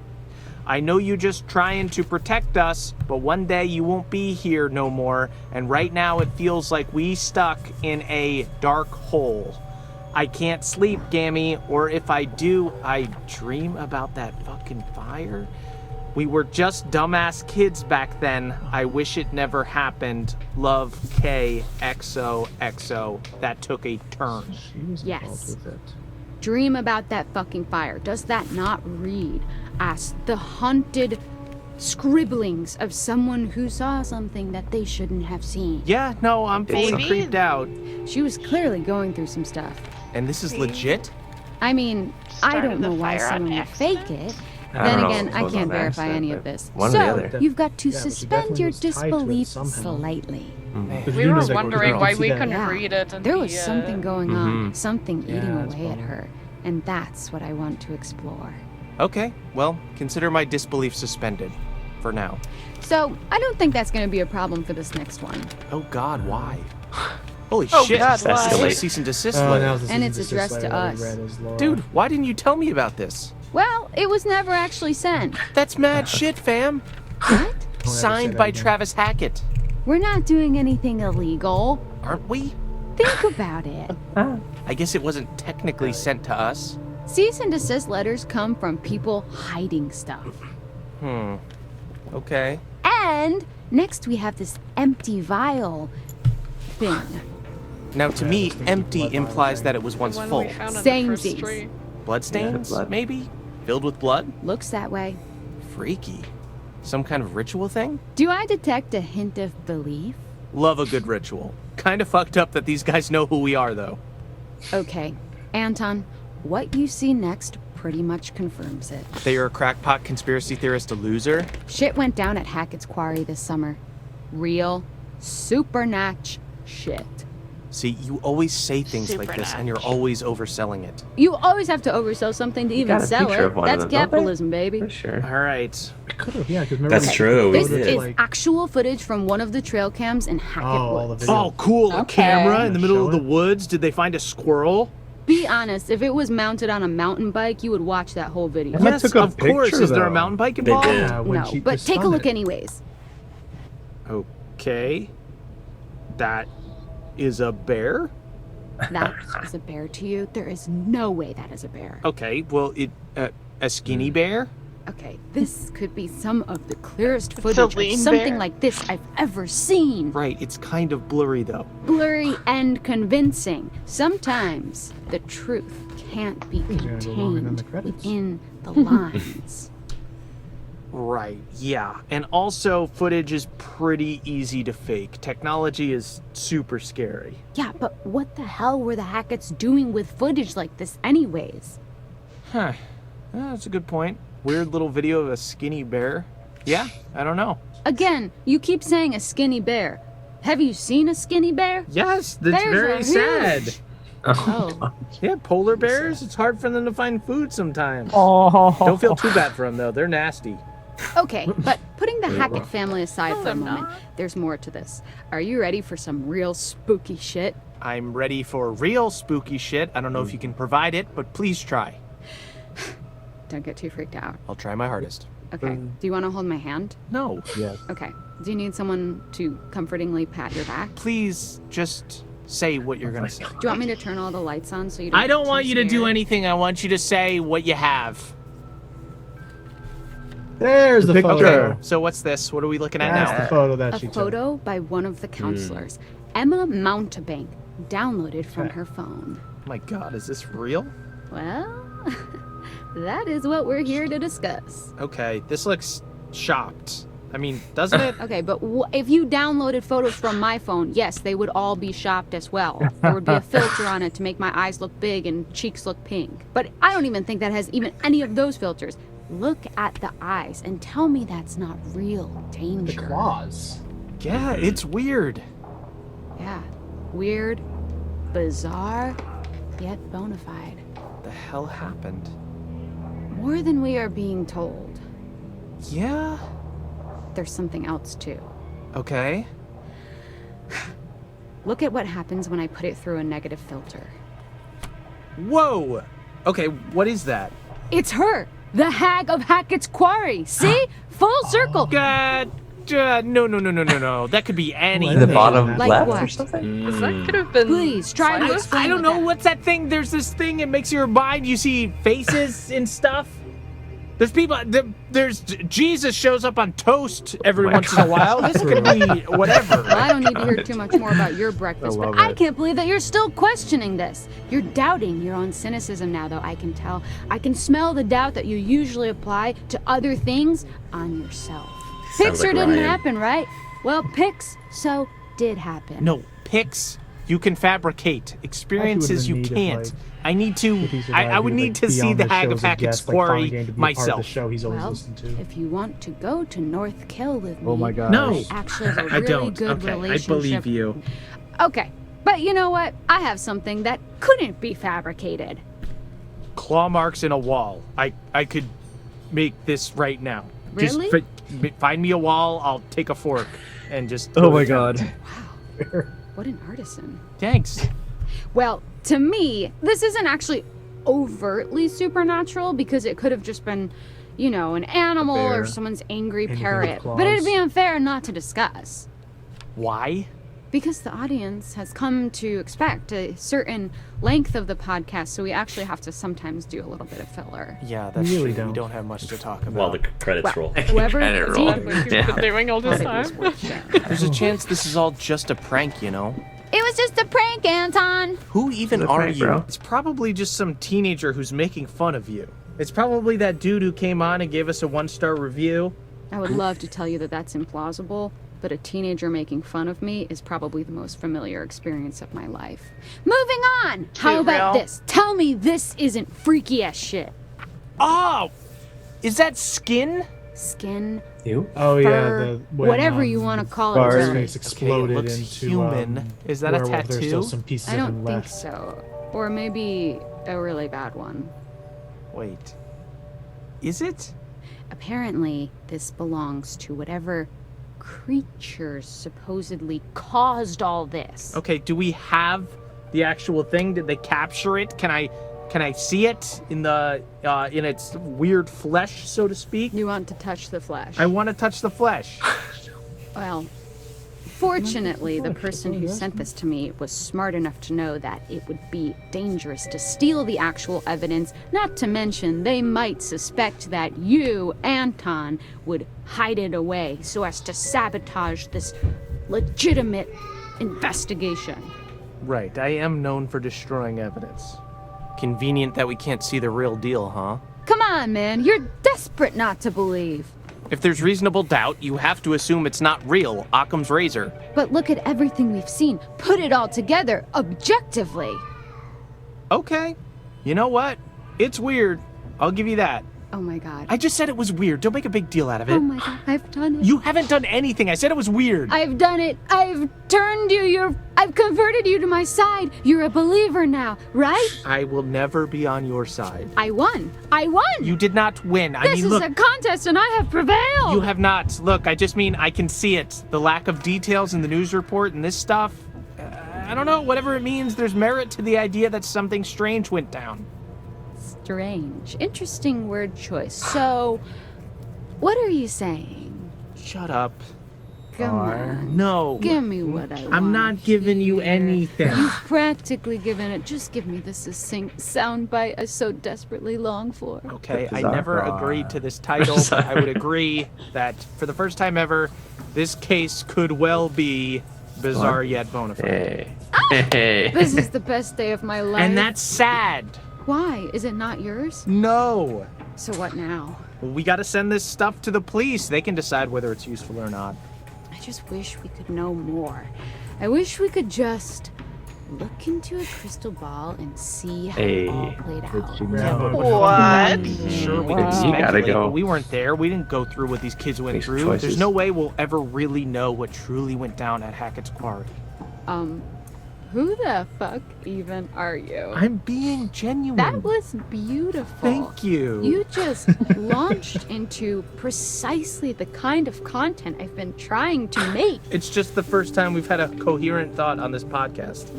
Speaker 10: I know you just trying to protect us, but one day you won't be here no more, and right now it feels like we stuck in a dark hole. I can't sleep, Gammy, or if I do, I dream about that fucking fire. We were just dumbass kids back then. I wish it never happened. Love, K, XOXO. That took a turn.
Speaker 3: She was involved
Speaker 9: Yes.
Speaker 3: with it.
Speaker 9: Dream about that fucking fire. Does that not read as the haunted scribblings of someone who saw something that they shouldn't have seen?
Speaker 10: Yeah, no, I'm fully
Speaker 1: Maybe.
Speaker 10: creeped out.
Speaker 9: She was clearly going through some stuff.
Speaker 10: And this is
Speaker 1: Maybe.
Speaker 10: legit?
Speaker 9: I mean, I
Speaker 1: Started
Speaker 9: don't know
Speaker 1: the
Speaker 9: why
Speaker 1: fire on
Speaker 9: someone would
Speaker 1: accident?
Speaker 9: fake it.
Speaker 7: I
Speaker 9: Then
Speaker 7: don't know
Speaker 9: again,
Speaker 7: if it
Speaker 9: I
Speaker 7: was
Speaker 9: can't
Speaker 7: on
Speaker 9: verify
Speaker 7: accident,
Speaker 9: any of
Speaker 7: but
Speaker 9: this.
Speaker 7: one or
Speaker 9: So,
Speaker 7: the other.
Speaker 9: you've got to
Speaker 3: Yeah, but she
Speaker 9: suspend
Speaker 3: definitely
Speaker 9: your
Speaker 3: was tied to it
Speaker 9: disbelief
Speaker 3: somehow.
Speaker 9: slightly.
Speaker 3: Because
Speaker 5: We
Speaker 3: you
Speaker 5: were
Speaker 3: know, like,
Speaker 5: wondering
Speaker 3: you
Speaker 5: why
Speaker 3: see
Speaker 5: we
Speaker 3: that.
Speaker 5: couldn't
Speaker 9: Yeah.
Speaker 5: read it. And
Speaker 9: There was something going on,
Speaker 7: Mhm.
Speaker 9: something eating
Speaker 3: Yeah, it's
Speaker 9: away at
Speaker 3: probably-
Speaker 9: her. And that's what I want to explore.
Speaker 10: Okay, well, consider my disbelief suspended. For now.
Speaker 9: So, I don't think that's going to be a problem for this next one.
Speaker 10: Oh God, why? Holy
Speaker 5: Oh
Speaker 10: shit!
Speaker 5: God, why?
Speaker 10: Escalate. Cease and desist
Speaker 3: Oh,
Speaker 10: letter.
Speaker 3: now it's a
Speaker 9: And
Speaker 3: cease
Speaker 9: it's
Speaker 3: desist
Speaker 9: addressed
Speaker 3: letter
Speaker 9: to
Speaker 3: that we
Speaker 9: us.
Speaker 3: read as Laura.
Speaker 10: Dude, why didn't you tell me about this?
Speaker 9: Well, it was never actually sent.
Speaker 10: That's mad shit, fam.
Speaker 9: What?
Speaker 3: say
Speaker 10: Signed
Speaker 3: that
Speaker 10: by
Speaker 3: again.
Speaker 10: Travis Hackett.
Speaker 9: We're not doing anything illegal.
Speaker 10: Aren't we?
Speaker 9: Think about it.
Speaker 10: I guess it wasn't technically sent to us.
Speaker 9: Cease and desist letters come from people hiding stuff.
Speaker 10: Okay.
Speaker 9: And next we have this empty vial thing.
Speaker 10: Now, to me, empty implies that it was once
Speaker 5: One
Speaker 10: full.
Speaker 5: we found on the first
Speaker 9: Samesies.
Speaker 5: tree.
Speaker 10: Bloodstains,
Speaker 7: blood.
Speaker 10: maybe? Filled with blood?
Speaker 9: Looks that way.
Speaker 10: Freaky. Some kind of ritual thing?
Speaker 9: Do I detect a hint of belief?
Speaker 10: Love a good ritual. Kind of fucked up that these guys know who we are, though.
Speaker 9: Okay, Anton, what you see next pretty much confirms it.
Speaker 10: They are a crackpot conspiracy theorist, a loser.
Speaker 9: Shit went down at Hackett's Quarry this summer. Real, supernatch shit.
Speaker 10: See, you always say things like this, and you're always overselling it.
Speaker 9: You always have to oversell something to even
Speaker 7: got a
Speaker 9: sell
Speaker 7: picture
Speaker 9: it.
Speaker 7: of one of
Speaker 9: That's
Speaker 7: them, don't they?
Speaker 9: capitalism, baby.
Speaker 7: For sure.
Speaker 10: All right.
Speaker 3: Could have, yeah, because
Speaker 2: That's true.
Speaker 9: This
Speaker 2: we did.
Speaker 9: is
Speaker 3: like-
Speaker 9: actual footage from one of the trail cams in Hackett
Speaker 3: all the
Speaker 9: Woods.
Speaker 3: video.
Speaker 10: Oh, cool. A
Speaker 8: Okay.
Speaker 10: camera in the middle of the
Speaker 3: Show it.
Speaker 10: woods. Did they find a squirrel?
Speaker 9: Be honest, if it was mounted on a mountain bike, you would watch that whole video.
Speaker 4: Yeah.
Speaker 10: Yes,
Speaker 4: took a
Speaker 10: of course.
Speaker 4: picture,
Speaker 10: Is there a
Speaker 4: though.
Speaker 10: mountain bike
Speaker 2: They
Speaker 10: involved?
Speaker 2: did.
Speaker 3: Yeah, when
Speaker 9: No,
Speaker 3: she
Speaker 9: but
Speaker 3: just
Speaker 9: take a
Speaker 3: spun
Speaker 9: look
Speaker 3: it.
Speaker 9: anyways.
Speaker 10: Okay. That is a bear?
Speaker 9: That is a bear to you? There is no way that is a bear.
Speaker 10: Okay, well, a skinny bear?
Speaker 9: Okay, this could be some of the clearest
Speaker 1: It's a
Speaker 9: footage of
Speaker 1: lean
Speaker 9: something
Speaker 1: bear.
Speaker 9: like this I've ever seen.
Speaker 10: Right, it's kind of blurry, though.
Speaker 9: Blurry and convincing. Sometimes the truth can't be
Speaker 3: gonna go longer than the
Speaker 9: contained
Speaker 3: credits.
Speaker 9: within the lines.
Speaker 10: Right, yeah. And also, footage is pretty easy to fake. Technology is super scary.
Speaker 9: Yeah, but what the hell were the Hacketts doing with footage like this anyways?
Speaker 10: Huh. That's a good point. Weird little video of a skinny bear. Yeah, I don't know.
Speaker 9: Again, you keep saying a skinny bear. Have you seen a skinny bear?
Speaker 10: Yes, that's
Speaker 9: Bears
Speaker 10: very
Speaker 9: are
Speaker 10: sad.
Speaker 9: huge. Oh,
Speaker 10: Yeah, polar bears, it's hard for them to find food sometimes.
Speaker 4: Oh.
Speaker 10: Don't feel too bad for them, though. They're nasty.
Speaker 9: okay, but putting the Hackett family aside for a
Speaker 5: I'm
Speaker 9: moment, there's more to this. Are you ready for some real spooky shit?
Speaker 10: I'm ready for real spooky shit. I don't know if you can provide it, but please try.
Speaker 9: Don't get too freaked out.
Speaker 10: I'll try my hardest.
Speaker 9: Okay, do you want to hold my hand?
Speaker 10: No,
Speaker 4: Yes.
Speaker 9: Okay. Do you need someone to comfortingly pat your back? Do
Speaker 10: please just say what you're gonna say.
Speaker 9: you want me to turn all the lights on so you don't
Speaker 10: I don't
Speaker 9: get
Speaker 10: want
Speaker 9: too
Speaker 10: you to do
Speaker 9: scared?
Speaker 10: anything. I want you to say what you have.
Speaker 3: There's the photo.
Speaker 4: picture.
Speaker 10: So what's this? What are we looking at
Speaker 3: That's
Speaker 10: now?
Speaker 3: the photo that
Speaker 9: A
Speaker 3: she took.
Speaker 9: photo by one of the counselors, Emma Mountebank, downloaded from
Speaker 3: Okay.
Speaker 9: her phone.
Speaker 10: Oh my God, is this real?
Speaker 9: Well, that is what we're here to discuss.
Speaker 10: Okay, this looks shopped. I mean, doesn't it?
Speaker 9: Okay, but if you downloaded photos from my phone, yes, they would all be shopped as well. There would be a filter on it to make my eyes look big and cheeks look pink. But I don't even think that has even any of those filters. Look at the eyes and tell me that's not real
Speaker 3: The
Speaker 9: danger.
Speaker 3: claws.
Speaker 10: Yeah, it's weird.
Speaker 9: Yeah, weird, bizarre, yet bona fide.
Speaker 10: The hell happened?
Speaker 9: More than we are being told.
Speaker 10: Yeah.
Speaker 9: There's something else too.
Speaker 10: Okay.
Speaker 9: Look at what happens when I put it through a negative filter.
Speaker 10: Whoa. Okay, what is that?
Speaker 9: It's her! The hag of Hackett's Quarry! See? Full circle!
Speaker 10: God. No. That could be any.
Speaker 3: What?
Speaker 7: The bottom
Speaker 9: Like
Speaker 7: left
Speaker 9: what?
Speaker 7: or something?
Speaker 5: That could have been.
Speaker 9: Please, try to
Speaker 5: Silas?
Speaker 9: explain.
Speaker 10: I don't
Speaker 9: what
Speaker 10: know.
Speaker 9: that-
Speaker 10: What's that thing? There's this thing. It makes your mind. You see faces and stuff. There's people. There's Jesus shows up on toast every
Speaker 7: my
Speaker 10: once in a while. This could be whatever.
Speaker 9: Well, I don't need to hear too much more about your breakfast, but
Speaker 4: love
Speaker 9: I
Speaker 4: it.
Speaker 9: can't believe that you're still questioning this. You're doubting your own cynicism now, though, I can tell. I can smell the doubt that you usually apply to other things on yourself.
Speaker 2: Sounds
Speaker 9: Pixar
Speaker 2: like
Speaker 9: didn't
Speaker 2: Ryan.
Speaker 9: happen, right? Well, Pix so did happen.
Speaker 10: No, pics you can fabricate. Experiences
Speaker 3: in
Speaker 10: you
Speaker 3: need of,
Speaker 10: can't.
Speaker 3: like,
Speaker 10: I need to.
Speaker 3: If he survived,
Speaker 10: I would
Speaker 3: he
Speaker 10: need to
Speaker 3: be
Speaker 10: see
Speaker 3: on
Speaker 10: the
Speaker 3: the
Speaker 10: Hag
Speaker 3: show
Speaker 10: of
Speaker 3: as a
Speaker 10: Hackett's
Speaker 3: guest, like, Fun
Speaker 10: Quarry
Speaker 3: Game to be a part of the
Speaker 10: myself.
Speaker 3: show he's always
Speaker 9: Well,
Speaker 3: listened to.
Speaker 9: if you want to go to North Kill with me,
Speaker 4: Oh my gosh.
Speaker 10: No.
Speaker 9: we actually have a
Speaker 10: I
Speaker 9: really
Speaker 10: don't.
Speaker 9: good
Speaker 10: Okay, I
Speaker 9: relationship.
Speaker 10: believe you.
Speaker 9: Okay, but you know what? I have something that couldn't be fabricated.
Speaker 10: claw marks in a wall. I could make this right now.
Speaker 9: Really?
Speaker 10: Just find me a wall. I'll take a fork and just.
Speaker 4: Oh my god.
Speaker 9: Wow. What an artisan.
Speaker 10: Thanks.
Speaker 9: Well, to me, this isn't actually overtly supernatural because it could have just been, you know, an animal or someone's angry
Speaker 3: Anything with
Speaker 9: parrot.
Speaker 3: claws.
Speaker 9: But it'd be unfair not to discuss.
Speaker 10: Why?
Speaker 9: Because the audience has come to expect a certain length of the podcast, so we actually have to sometimes do a little bit of filler.
Speaker 10: Yeah, that's
Speaker 3: Really
Speaker 10: true.
Speaker 3: don't.
Speaker 10: We don't have much to talk about.
Speaker 2: While the credits roll.
Speaker 9: Whoever
Speaker 7: Credit
Speaker 9: did
Speaker 7: roll.
Speaker 9: what
Speaker 5: What you've been doing all this
Speaker 9: it was
Speaker 5: time.
Speaker 9: worth sharing.
Speaker 10: There's a chance this is all just a prank, you know?
Speaker 9: It was just a prank, Anton.
Speaker 10: Who even
Speaker 7: It's a
Speaker 10: are
Speaker 7: prank,
Speaker 10: you?
Speaker 7: bro.
Speaker 10: It's probably just some teenager who's making fun of you. It's probably that dude who came on and gave us a 1-star review.
Speaker 9: I would love to tell you that that's implausible, but a teenager making fun of me is probably the most familiar experience of my life. Moving on! How about
Speaker 1: real.
Speaker 9: this? Tell me this isn't freaky ass shit.
Speaker 10: Oh! Is that skin?
Speaker 9: Skin,
Speaker 7: You?
Speaker 3: Oh yeah,
Speaker 9: fur,
Speaker 3: when,
Speaker 9: whatever you want to call it.
Speaker 3: What's his
Speaker 9: Really.
Speaker 3: face exploded
Speaker 10: Okay, it looks
Speaker 3: into
Speaker 10: human. Is that a
Speaker 3: werewolf. There's still
Speaker 10: tattoo?
Speaker 3: some pieces
Speaker 9: I
Speaker 3: of
Speaker 9: don't
Speaker 3: him
Speaker 9: think
Speaker 3: left.
Speaker 9: so. Or maybe a really bad one.
Speaker 10: Wait. Is it?
Speaker 9: Apparently, this belongs to whatever creatures supposedly caused all this.
Speaker 10: Okay, do we have the actual thing? Did they capture it? Can I see it in the in its weird flesh, so to speak?
Speaker 9: You want to touch the flesh?
Speaker 10: I want to touch the flesh.
Speaker 9: Well, fortunately, the person who sent this to me was smart enough to know that it would be dangerous to steal the actual evidence, not to mention they might suspect that you, Anton, would hide it away so as to sabotage this legitimate investigation.
Speaker 10: Right, I am known for destroying evidence. Convenient that we can't see the real deal, huh?
Speaker 9: Come on, man, you're desperate not to believe.
Speaker 10: If there's reasonable doubt, you have to assume it's not real. Occam's razor.
Speaker 9: But look at everything we've seen. Put it all together, objectively.
Speaker 10: Okay. You know what? It's weird. I'll give you that.
Speaker 9: Oh my god.
Speaker 10: I just said it was weird. Don't make a big deal out of it.
Speaker 9: Oh my god, I've done it.
Speaker 10: You haven't done anything. I said it was weird.
Speaker 9: I've done it. I've turned you. I've converted you to my side. You're a believer now, right?
Speaker 10: I will never be on your side.
Speaker 9: I won. I won.
Speaker 10: You did not win.
Speaker 9: This is
Speaker 10: look,
Speaker 9: a contest and I have prevailed.
Speaker 10: you have not. Look, I just mean I can see it. The lack of details in the news report and this stuff. I don't know, whatever it means, there's merit to the idea that something strange went down.
Speaker 9: Strange. Interesting word choice. So, what are you saying?
Speaker 10: Shut up.
Speaker 9: Come on.
Speaker 10: No.
Speaker 9: Give me what I want.
Speaker 10: I'm not giving you
Speaker 9: here.
Speaker 10: anything.
Speaker 9: You've practically given it. Just give me the succinct soundbite I so desperately long for.
Speaker 10: Okay, I
Speaker 7: Bizarre.
Speaker 10: never agreed to this title, but I would agree that for the first time ever, this case could well be bizarre yet bona fide.
Speaker 7: Hey. Hey.
Speaker 9: This is the best day of my life.
Speaker 10: And that's sad.
Speaker 9: Why? Is it not yours?
Speaker 10: No.
Speaker 9: So what now?
Speaker 10: We gotta send this stuff to the police. They can decide whether it's useful or not.
Speaker 9: I just wish we could know more. I wish we could just look into a crystal ball and see how it all played out.
Speaker 1: What?
Speaker 10: Sure, we
Speaker 7: You
Speaker 10: can speculate,
Speaker 7: gotta go.
Speaker 10: but we weren't there. We didn't go through what these kids went
Speaker 7: Make some
Speaker 10: through.
Speaker 7: choices.
Speaker 10: There's no way we'll ever really know what truly went down at Hackett's Quarry.
Speaker 9: Who the fuck even are you?
Speaker 10: I'm being genuine.
Speaker 9: That was beautiful.
Speaker 10: Thank you.
Speaker 9: You just launched into precisely the kind of content I've been trying to make.
Speaker 10: It's just the first time we've had a coherent thought on this podcast.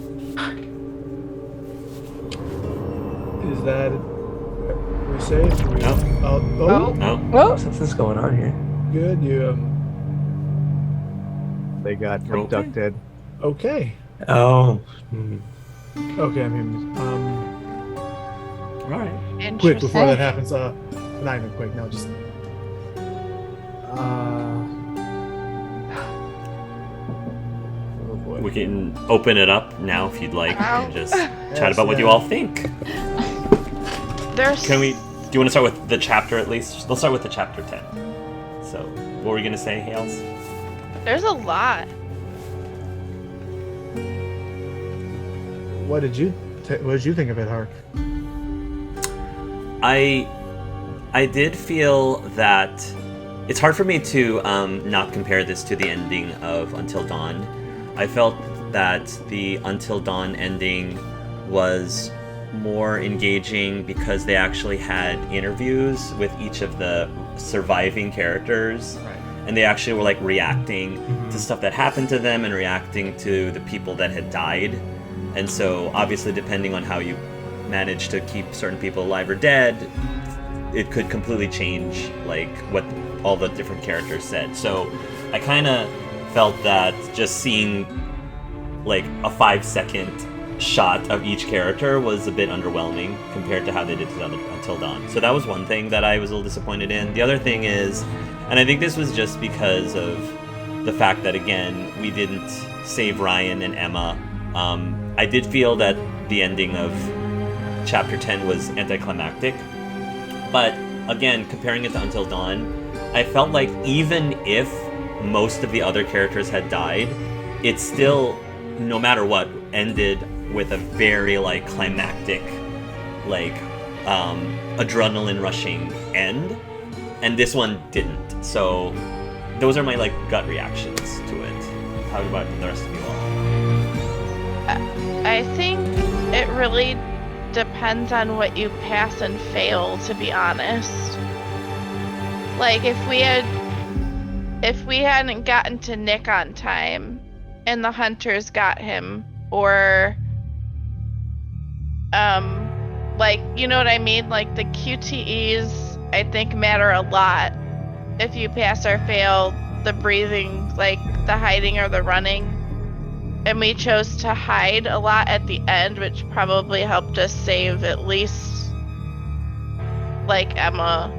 Speaker 3: Is that we safe? We,
Speaker 2: No.
Speaker 3: oh,
Speaker 2: No.
Speaker 8: Oh,
Speaker 7: Something's going on here.
Speaker 3: good. You
Speaker 4: They got
Speaker 2: Okay.
Speaker 4: abducted.
Speaker 3: okay?
Speaker 7: Oh.
Speaker 3: Okay, I mean,
Speaker 2: All right.
Speaker 1: Interesting.
Speaker 3: quick before that happens. Not even quick. No, just. Oh boy.
Speaker 2: We can open it up now if you'd like and just chat
Speaker 3: Yes,
Speaker 2: about what you
Speaker 3: yeah.
Speaker 2: all think.
Speaker 1: There's
Speaker 2: Can we? Do you want to start with the chapter at least? Let's start with the chapter 10. So, what were we gonna say, Hales?
Speaker 1: There's a lot.
Speaker 3: What did you think of it, Hark?
Speaker 2: I did feel that it's hard for me to not compare this to the ending of Until Dawn. I felt that the Until Dawn ending was more engaging because they actually had interviews with each of the surviving characters.
Speaker 10: Right.
Speaker 2: And they actually were like reacting to stuff that happened to them and reacting to the people that had died. And so obviously depending on how you manage to keep certain people alive or dead, it could completely change like what all the different characters said. So I kind of felt that just seeing like a 5-second shot of each character was a bit underwhelming compared to how they did Until Dawn. So that was one thing that I was a little disappointed in. The other thing is, and I think this was just because of the fact that, again, we didn't save Ryan and Emma. I did feel that the ending of Chapter 10 was anticlimactic. But, again, comparing it to Until Dawn, I felt like even if most of the other characters had died, it still, no matter what, ended with a very, like, climactic, like, adrenaline rushing end. And this one didn't. So those are my like gut reactions to it. How about the rest of you all?
Speaker 1: I think it really depends on what you pass and fail, to be honest. Like if we hadn't gotten to Nick on time and the hunters got him, or like, you know what I mean? Like the QTEs I think matter a lot. If you pass or fail the breathing, like the hiding or the running. And we chose to hide a lot at the end, which probably helped us save at least like Emma.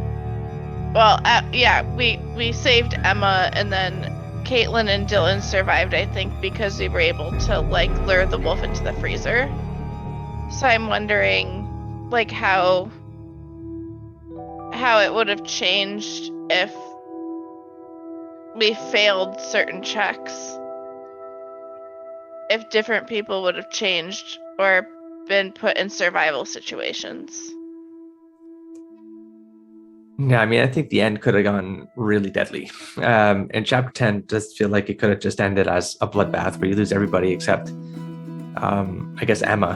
Speaker 1: Well, yeah, we saved Emma, and then Caitlin and Dylan survived, I think, because we were able to like lure the wolf into the freezer. So I'm wondering like how it would have changed if we failed certain checks. If different people would have changed or been put in survival situations.
Speaker 7: Yeah, I mean, I think the end could have gone really deadly. And Chapter 10 does feel like it could have just ended as a bloodbath where you lose everybody except, I guess, Emma,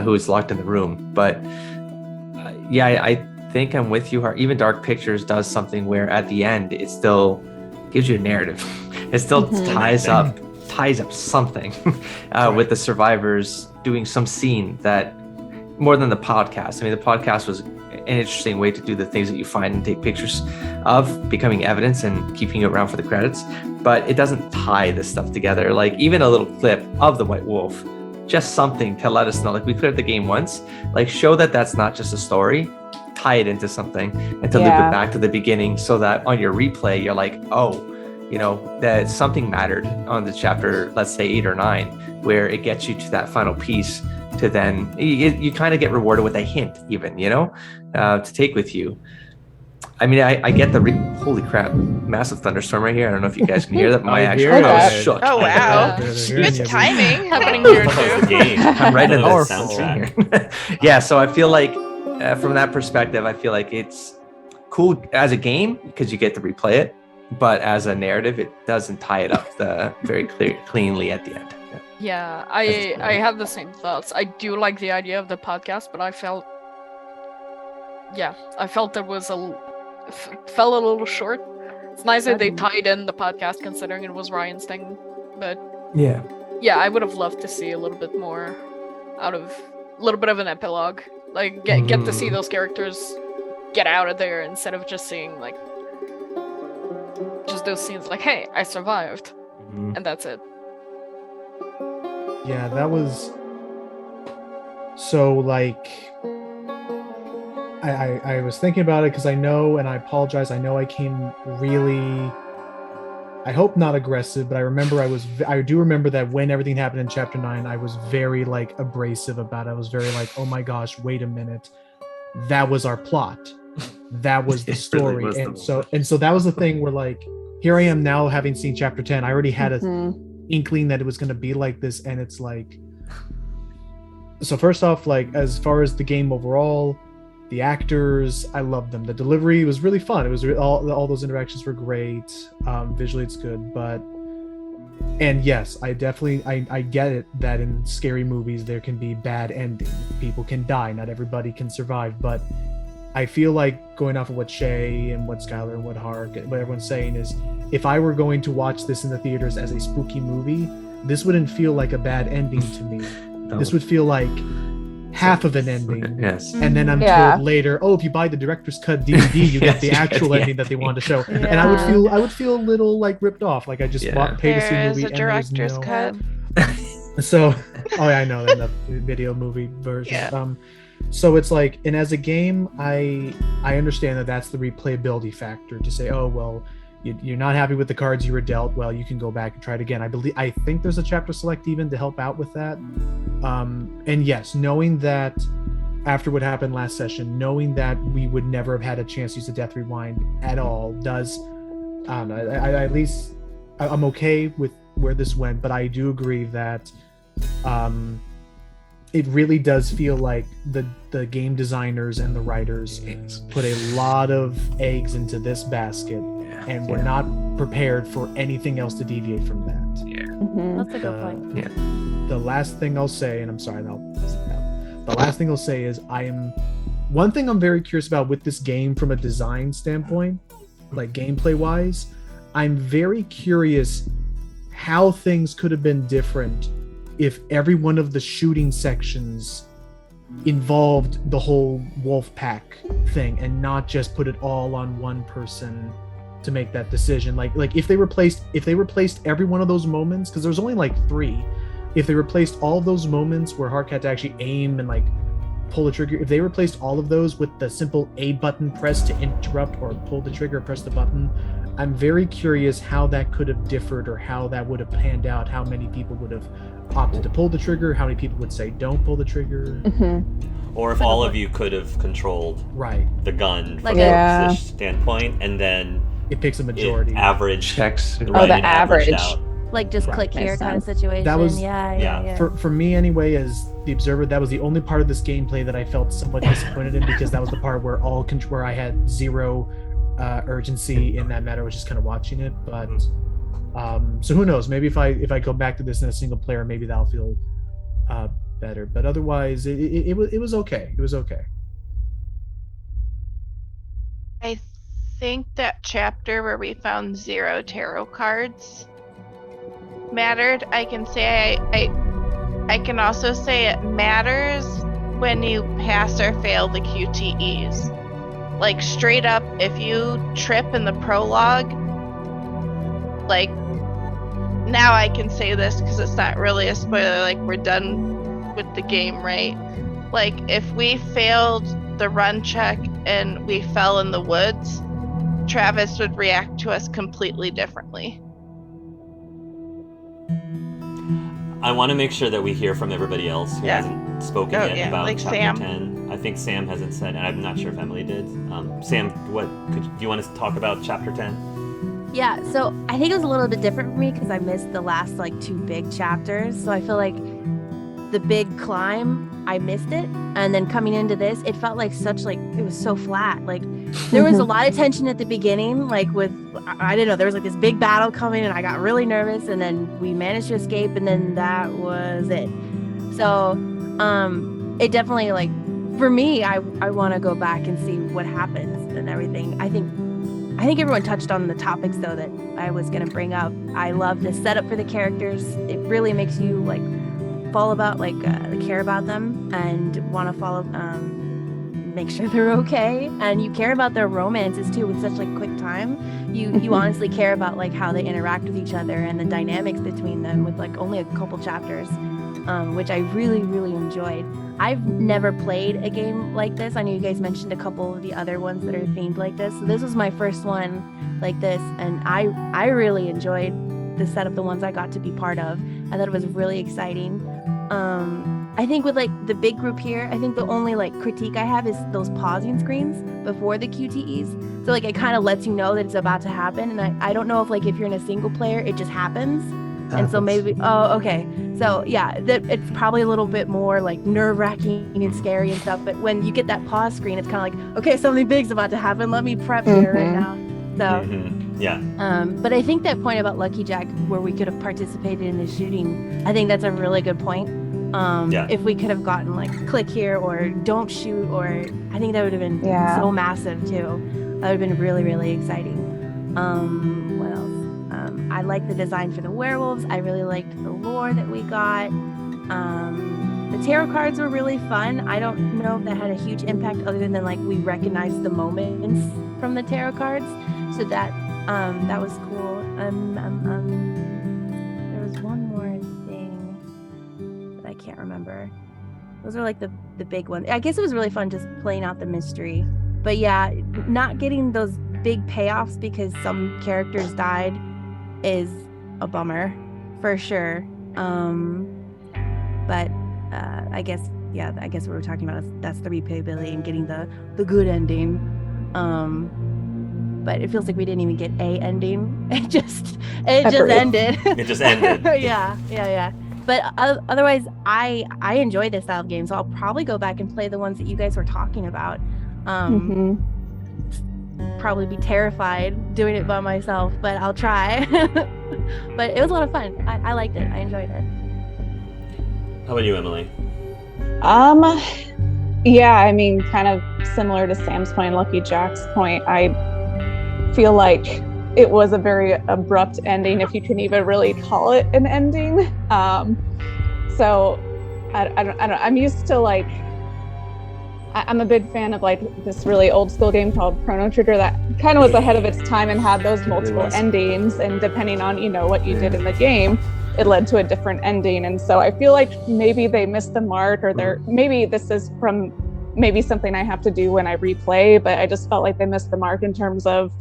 Speaker 7: who is locked in the room. But yeah, I think I'm with you. Even Dark Pictures does something where at the end it still gives you a narrative. It still ties up something with the survivors doing some scene that more than the podcast. I mean, the podcast was an interesting way to do the things that you find and take pictures of becoming evidence and keeping it around for the credits, but it doesn't tie this stuff together. Like even a little clip of the White Wolf, just something to let us know, like we played the game once, like show that that's not just a story, tie it into something and to loop it back to the beginning so that on your replay, you're like, oh, you know, that something mattered on the chapter, let's say 8 or 9, where it gets you to that final piece to then, you kind of get rewarded with a hint even, you know, to take with you. I mean, I get the, holy crap, massive thunderstorm right here. I don't know if you guys can hear that. I was shook.
Speaker 1: Oh, wow. Good timing happening here too.
Speaker 7: I'm right in the soundtrack. Yeah, so I feel like from that perspective, I feel like it's cool as a game because you get to replay it. But as a narrative, it doesn't tie it up very cleanly at the end.
Speaker 5: Yeah, I have the same thoughts. I do like the idea of the podcast, but I felt it was fell a little short. It's nice that they tied in the podcast considering it was Ryan's thing, but yeah, I would have loved to see a little bit more out of a little bit of an epilogue, like get to see those characters get out of there instead of just seeing like just those scenes like, hey, I survived, and that's it.
Speaker 3: Yeah, that was so like I was thinking about it because I know, and I apologize, I know I came really, I hope not aggressive, but I do remember that when everything happened in chapter 9, I was very like abrasive about it. I was very like, oh my gosh, wait a minute, that was our plot, that was the story. Really was and so that was the thing where like, here I am now having seen chapter 10. I already had an inkling that it was going to be like this, and it's like, so first off, like as far as the game overall, the actors, I loved them. The delivery was really fun. It was all those interactions were great. Visually, it's good, but And yes, I definitely I get it that in scary movies there can be bad endings. People can die. Not everybody can survive. But I feel like, going off of what Shay and what Skylar and what Hark and what everyone's saying, is if I were going to watch this in the theaters as a spooky movie, this wouldn't feel like a bad ending to me. This would feel like half of an ending.
Speaker 7: Yes.
Speaker 3: And then I'm told later, oh, if you buy the director's cut DVD, you get the actual ending that they wanted to show.
Speaker 1: Yeah.
Speaker 3: And I would feel a little like ripped off. Like I just paid to see a movie
Speaker 1: a director's
Speaker 3: and
Speaker 1: cut.
Speaker 3: So, oh yeah, I know, in the video movie version.
Speaker 1: Yeah.
Speaker 3: So it's like, and as a game, I understand that that's the replayability factor, to say, oh well, you're not happy with the cards you were dealt, well, you can go back and try it again. I think there's a chapter select even to help out with that. And yes, knowing that after what happened last session, knowing that we would never have had a chance to use the Death Rewind at all does, I don't know, at least I'm okay with where this went, but I do agree that it really does feel like the game designers and the writers put a lot of eggs into this basket, and we're not prepared for anything else to deviate from that.
Speaker 12: That's a good point.
Speaker 3: The last thing I'll say, and I'm sorry, the last thing I'll say is one thing I'm very curious about with this game from a design standpoint, like gameplay wise, I'm very curious how things could have been different if every one of the shooting sections involved the whole wolf pack thing and not just put it all on one person to make that decision. Like if they replaced every one of those moments, because there's only like 3, if they replaced all of those moments where Hark had to actually aim and like pull the trigger, if they replaced all of those with the simple A button press to interrupt or pull the trigger, press the button, I'm very curious how that could have differed, or how that would have panned out, how many people would have opted to pull the trigger, how many people would say don't pull the trigger.
Speaker 2: Or if all of you could have controlled the gun from a standpoint, and then
Speaker 3: it picks a majority.
Speaker 2: Average
Speaker 7: checks.
Speaker 12: The average.
Speaker 2: Out.
Speaker 12: Like just click here kind of situation.
Speaker 3: That was
Speaker 12: yeah.
Speaker 3: For me anyway, as the observer, that was the only part of this gameplay that I felt somewhat disappointed in, because that was the part where where I had zero urgency in that matter, was just kind of watching it. But so who knows, maybe if I go back to this in a single player, maybe that'll feel better. But otherwise it was okay. It was okay.
Speaker 1: I think that chapter where we found 0 tarot cards mattered. I can say I can also say it matters when you pass or fail the QTEs. Like straight up, if you trip in the prologue, like, now I can say this because it's not really a spoiler, like we're done with the game, right? Like if we failed the run check and we fell in the woods, Travis would react to us completely differently.
Speaker 2: I want to make sure that we hear from everybody else who hasn't spoken yet about
Speaker 1: like
Speaker 2: chapter
Speaker 1: Sam.
Speaker 2: 10. I think Sam hasn't said, and I'm not sure if Emily did. Sam, do you want to talk about chapter 10?
Speaker 12: Yeah, so I think it was a little bit different for me because I missed the last like 2 big chapters. So I feel like the big climb, I missed it. And then coming into this, it felt like it was so flat. Like there was a lot of tension at the beginning, like I didn't know, there was like this big battle coming and I got really nervous, and then we managed to escape, and then that was it. So it definitely, like, for me, I want to go back and see what happens and everything. I think everyone touched on the topics though that I was going to bring up. I love the setup for the characters. It really makes you like fall about, like care about them and want to follow, make sure they're okay, and you care about their romances too with such like quick time. You honestly care about like how they interact with each other and the dynamics between them with like only a couple chapters, which I really enjoyed. I've never played a game like this. I know you guys mentioned a couple of the other ones that are themed like this. So this was my first one like this, and I really enjoyed the setup, the ones I got to be part of. I thought it was really exciting. I think with like the big group here, I think the only like critique I have is those pausing screens before the QTEs. So like it kind of lets you know that it's about to happen, and I don't know if like if you're in a single player it just happens. And so maybe, okay. So yeah, it's probably a little bit more like nerve-wracking and scary and stuff. But when you get that pause screen, it's kind of like, okay, something big's about to happen. Let me prep here right now. So
Speaker 2: Yeah.
Speaker 12: But I think that point about Lucky Jack, where we could have participated in the shooting, I think that's a really good point. If we could have gotten like click here or don't shoot, or I think that would have been so massive too. That would have been really, really exciting. What else? I like the design for the werewolves. I really liked the lore that we got. The tarot cards were really fun. I don't know if that had a huge impact other than like we recognized the moments from the tarot cards. So that was cool. There was one more thing that I can't remember. Those are like the big ones. I guess it was really fun just playing out the mystery. But yeah, not getting those big payoffs because some characters died is a bummer for sure. But I guess what we're talking about is that's the replayability and getting the good ending. But it feels like we didn't even get a ending. It just ended.
Speaker 2: It just ended.
Speaker 12: Yeah. But otherwise, I enjoy this style of game, so I'll probably go back and play the ones that you guys were talking about. Probably be terrified doing it by myself, but I'll try. But it was a lot of fun. I liked it. I enjoyed it.
Speaker 2: How about you, Emily?
Speaker 8: Yeah, I mean, kind of similar to Sam's point, Lucky Jack's point. I feel like it was a very abrupt ending, if you can even really call it an ending. So I don't know. I'm used to like, I'm a big fan of like this really old school game called Chrono Trigger that kind of was ahead of its time and had those multiple endings, and depending on what you did in the game, it led to a different ending. And so I feel like maybe they missed the mark, or maybe this is from maybe something I have to do when I replay, but I just felt like they missed the mark in terms of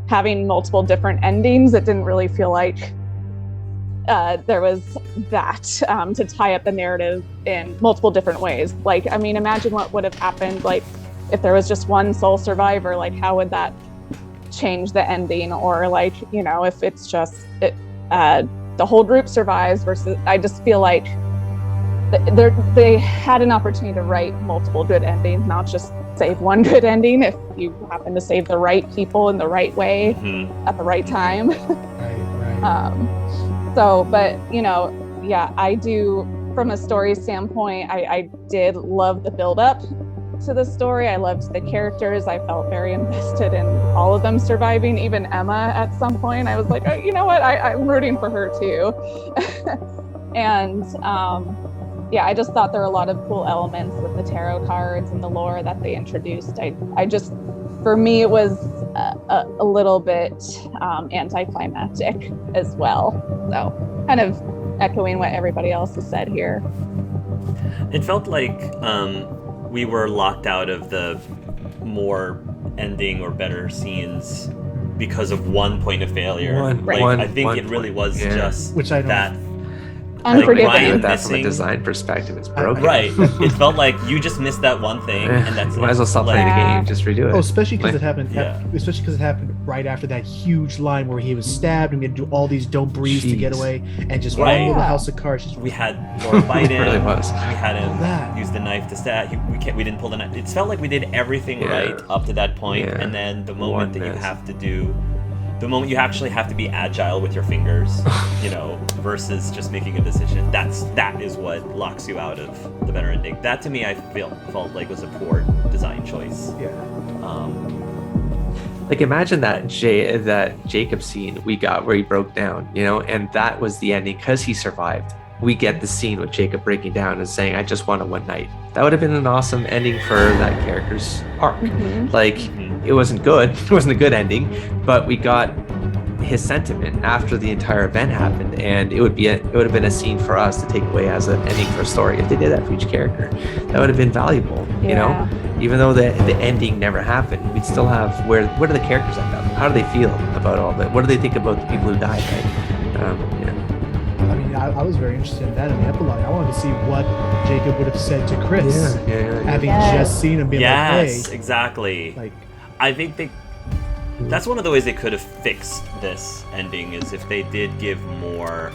Speaker 8: having multiple different endings. It didn't really feel like there was that to tie up the narrative in multiple different ways. Like, I mean, imagine what would have happened, like, if there was just one sole survivor, like, how would that change the ending? Or like, if it's just the whole group survives versus, I just feel like they had an opportunity to write multiple good endings, not just save one good ending if you happen to save the right people in the right way at the right time. So, but I do, from a story standpoint, I did love the build up to the story. I loved the characters. I felt very invested in all of them surviving, even Emma at some point. I was like, oh, you know what? I'm rooting for her too. And I just thought there were a lot of cool elements with the tarot cards and the lore that they introduced. I just, for me, it was a little bit anticlimactic as well. So kind of echoing what everybody else has said here.
Speaker 2: It felt like we were locked out of the more ending or better scenes because of one point of failure. I think it really was just
Speaker 3: which I don't.
Speaker 2: That.
Speaker 8: Unforgiving.
Speaker 2: Like
Speaker 7: that from a design perspective, it's broken.
Speaker 2: Right. It felt like you just missed that one thing, and that's
Speaker 7: might as well stop playing the game. Just redo it.
Speaker 3: Oh, especially because it happened. Especially because it happened right after that huge line where he was stabbed, and we had to do all these don't breathe to get away, and just one little house of cards.
Speaker 2: We had Laura fight him.
Speaker 7: It really was.
Speaker 2: We had him use the knife to stab. We didn't pull the knife. It felt like we did everything right up to that point, and then the moment that you have to do. The moment you actually have to be agile with your fingers, versus just making a decision, that is what locks you out of the better ending. That to me, I felt like was a poor design choice.
Speaker 7: Like, imagine that Jacob scene we got where he broke down, and that was the ending because he survived. We get the scene with Jacob breaking down and saying, "I just wanted one night." That would have been an awesome ending for that character's arc. It wasn't good. It wasn't a good ending, but we got his sentiment after the entire event happened, and it would have been a scene for us to take away as an ending for a story. If they did that for each character, that would have been valuable. Even though the ending never happened, we'd still have what are the characters like that? How do they feel about all that? What do they think about the people who died?
Speaker 3: I mean, I was very interested in that in the epilogue. I wanted to see what Jacob would have said to Chris, having just seen him being like, "Hey."
Speaker 2: Exactly. Like, I think that's one of the ways they could have fixed this ending is if they did give more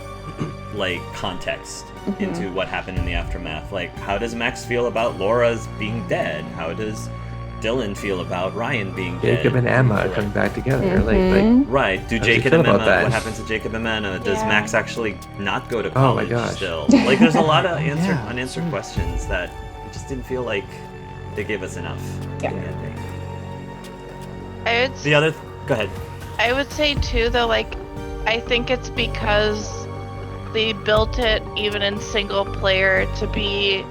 Speaker 2: like context into what happened in the aftermath. Like, how does Max feel about Laura's being dead? How does Dylan feel about Ryan being dead?
Speaker 7: Jacob and Emma coming back together. Like
Speaker 2: right. Do
Speaker 7: how do you
Speaker 2: Jacob
Speaker 7: feel
Speaker 2: and
Speaker 7: about
Speaker 2: Emma?
Speaker 7: that?
Speaker 2: What happens to Jacob and Emma? Does
Speaker 1: Yeah.
Speaker 2: Max actually not go to
Speaker 7: Oh
Speaker 2: college
Speaker 7: my gosh.
Speaker 2: still? Like, there's a lot of
Speaker 3: Yeah.
Speaker 2: unanswered questions that it just didn't feel like they gave us enough.
Speaker 8: Yeah.
Speaker 2: in the ending.
Speaker 1: Go
Speaker 2: ahead.
Speaker 1: I would say too, though, like, I think it's because they built it even in single player to be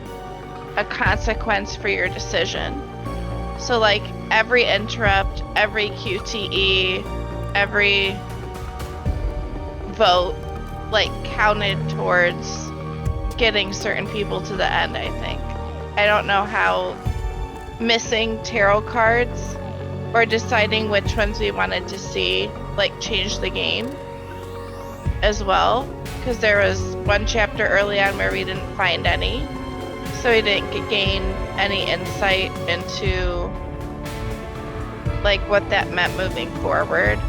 Speaker 1: a consequence for your decision. So, like, every interrupt, every QTE, every vote, like, counted towards getting certain people to the end, I think. I don't know how missing tarot cards or deciding which ones we wanted to see, like, change the game as well. Because there was one chapter early on where we didn't find any. So we didn't gain any insight into, like, what that meant moving forward.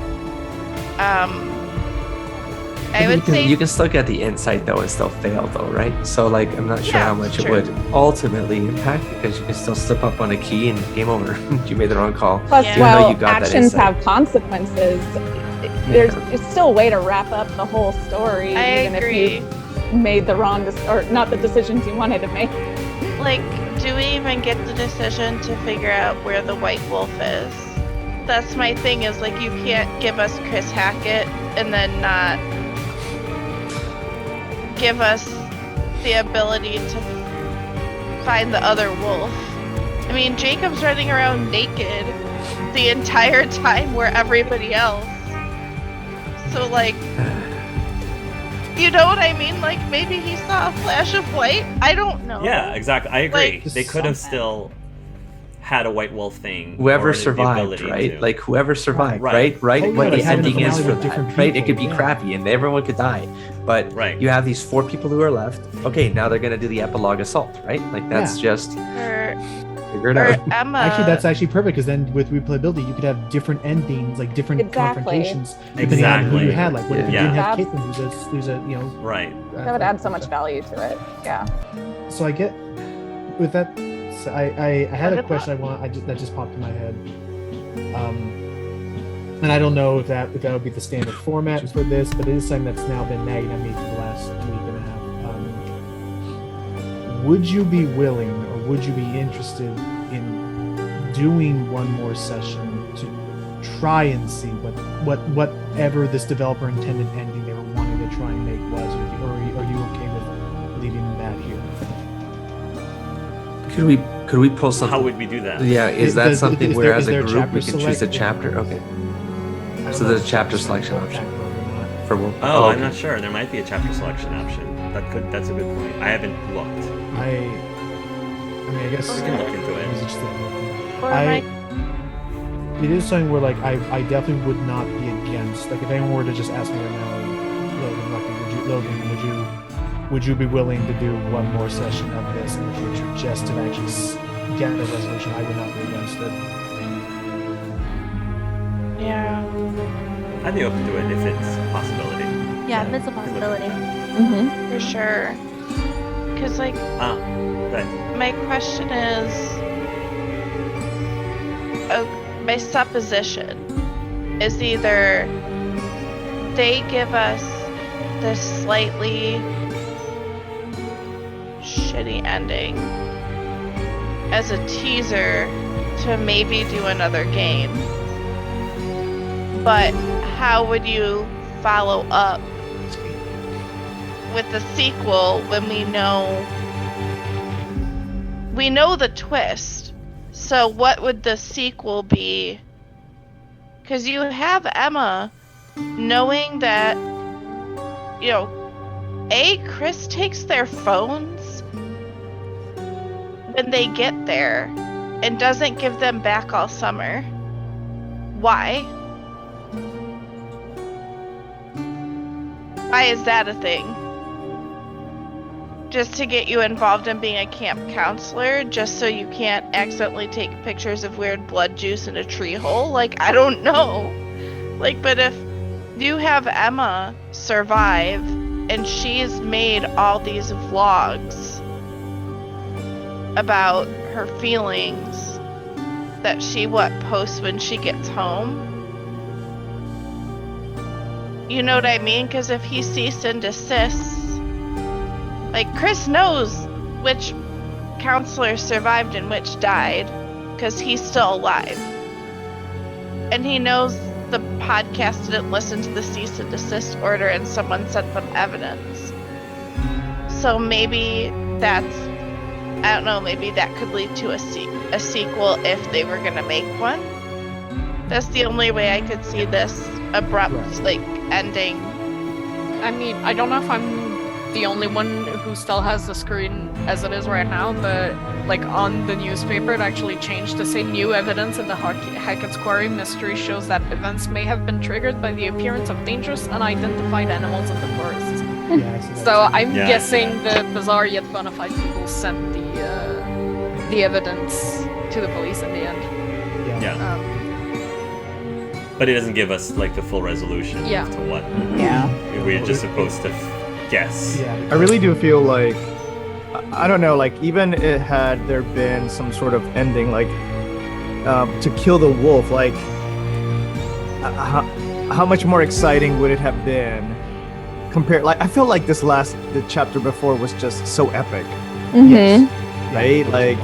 Speaker 1: I would say
Speaker 7: you can still get the insight though and still fail though, right? So like I'm not sure
Speaker 1: Yeah,
Speaker 7: how much it
Speaker 1: true.
Speaker 7: would ultimately impact because you can still slip up on a key and game over. You made the wrong call.
Speaker 8: Plus,
Speaker 1: Yeah.
Speaker 7: Even though
Speaker 8: while
Speaker 7: you got that
Speaker 8: actions
Speaker 7: insight.
Speaker 8: have consequences, it's still a way to wrap up the whole story,
Speaker 1: I
Speaker 8: even
Speaker 1: agree.
Speaker 8: if you made the wrong or not the decisions you wanted to make.
Speaker 1: Like, do we even get the decision to figure out where the white wolf is? That's my thing, is, like, you can't give us Chris Hackett and then not give us the ability to find the other wolf. I mean, Jacob's running around naked the entire time where everybody else. So, like, you know what I mean? Like, maybe he saw a flash of white? I don't know.
Speaker 2: Yeah, exactly. I agree.
Speaker 1: Like,
Speaker 2: They could have still had a white wolf thing.
Speaker 7: Whoever
Speaker 2: or the
Speaker 7: survived,
Speaker 2: ability
Speaker 7: like
Speaker 2: to.
Speaker 7: like whoever survived,
Speaker 2: Right.
Speaker 7: right?
Speaker 3: Oh, yeah,
Speaker 7: What
Speaker 3: like
Speaker 7: the
Speaker 3: having
Speaker 7: ending
Speaker 3: a
Speaker 7: is
Speaker 3: finale
Speaker 7: for
Speaker 3: with
Speaker 7: that,
Speaker 3: different
Speaker 7: right? It could be
Speaker 3: people, yeah.
Speaker 7: crappy and everyone could die, but
Speaker 2: Right.
Speaker 7: you have these 4 people who are left. Okay, now they're gonna do the epilogue assault, right? Like that's just
Speaker 1: Or,
Speaker 7: figure it
Speaker 1: or
Speaker 7: out.
Speaker 1: Emma.
Speaker 3: Actually, that's actually perfect because then with replayability, you could have different endings, like different
Speaker 8: Exactly.
Speaker 3: confrontations, depending on who you
Speaker 2: Exactly.
Speaker 3: had. Like, what if you
Speaker 2: Yeah.
Speaker 3: didn't have
Speaker 8: Yeah.
Speaker 3: Caitlyn, who's a
Speaker 2: Right.
Speaker 8: That would add so much value to it. Yeah.
Speaker 3: So I get with that. So I had a
Speaker 1: What
Speaker 3: question that just popped in my head, and I don't know if that would be the standard format for this, but it is something that's now been nagging at me for the last week and a half. Would you be willing, or would you be interested in doing one more session to try and see whatever this developer intended ending they were wanting to try and make was, or are you okay with leaving that here?
Speaker 7: Could we pull something?
Speaker 2: How would we do that?
Speaker 7: Yeah, is that something where as a
Speaker 3: there
Speaker 7: group we
Speaker 3: chapter
Speaker 7: can choose a
Speaker 3: select?
Speaker 7: chapter? Okay.
Speaker 3: I don't
Speaker 7: So
Speaker 3: know
Speaker 7: there's a
Speaker 3: if
Speaker 7: chapter
Speaker 3: it's
Speaker 7: selection
Speaker 3: like
Speaker 7: option.
Speaker 3: backlog or not.
Speaker 7: For one.
Speaker 2: Oh, I'm
Speaker 7: okay.
Speaker 2: not sure. There might be a chapter selection option. That's a good point. I haven't looked.
Speaker 3: I mean, I guess
Speaker 2: We can look into it.
Speaker 3: I was interested in looking.
Speaker 1: Or
Speaker 3: I-
Speaker 1: like,
Speaker 3: It is something where, like, I definitely would not be against. Like, if anyone were to just ask me right now, Logan, would you be willing to do one more session of this in the future just to actually get the resolution? I would not be against it.
Speaker 1: yeah.
Speaker 2: I'd be open to it if it's a possibility.
Speaker 12: Yeah, it's a possibility.
Speaker 8: Mm-hmm.
Speaker 1: For sure. Because, like,
Speaker 2: Right.
Speaker 1: my question is, my supposition is either they give us this slightly shitty ending as a teaser to maybe do another game, but how would you follow up with the sequel when we know the twist? So what would the sequel be? Because you have Emma knowing that, Chris takes their phones when they get there and doesn't give them back all summer. Why? Why is that a thing? Just to get you involved in being a camp counselor, just so you can't accidentally take pictures of weird blood juice in a tree hole? Like, I don't know. Like, but if you have Emma survive and she's made all these vlogs about her feelings that she posts when she gets home. You know what I mean? Because if he cease and desists, like Chris knows which counselor survived and which died, because he's still alive. And he knows the podcast didn't listen to the cease and desist order and someone sent them evidence. So maybe that's, I don't know, maybe that could lead to a sequel if they were going to make one. That's the only way I could see this abrupt, ending.
Speaker 5: I mean, I don't know if I'm the only one who still has the screen as it is right now, but on the newspaper it actually changed to say new evidence in the Hackett's Quarry mystery shows that events may have been triggered by the appearance of dangerous unidentified animals in the forest. So I'm guessing the bizarre yet bona fide people sent the evidence to the police in the end.
Speaker 2: But it doesn't give us the full resolution as to what. We're just supposed to guess.
Speaker 4: I really do feel like, I don't know, even had there been some sort of ending, to kill the wolf, how much more exciting would it have been compared? I feel like the chapter before was just so epic. Right?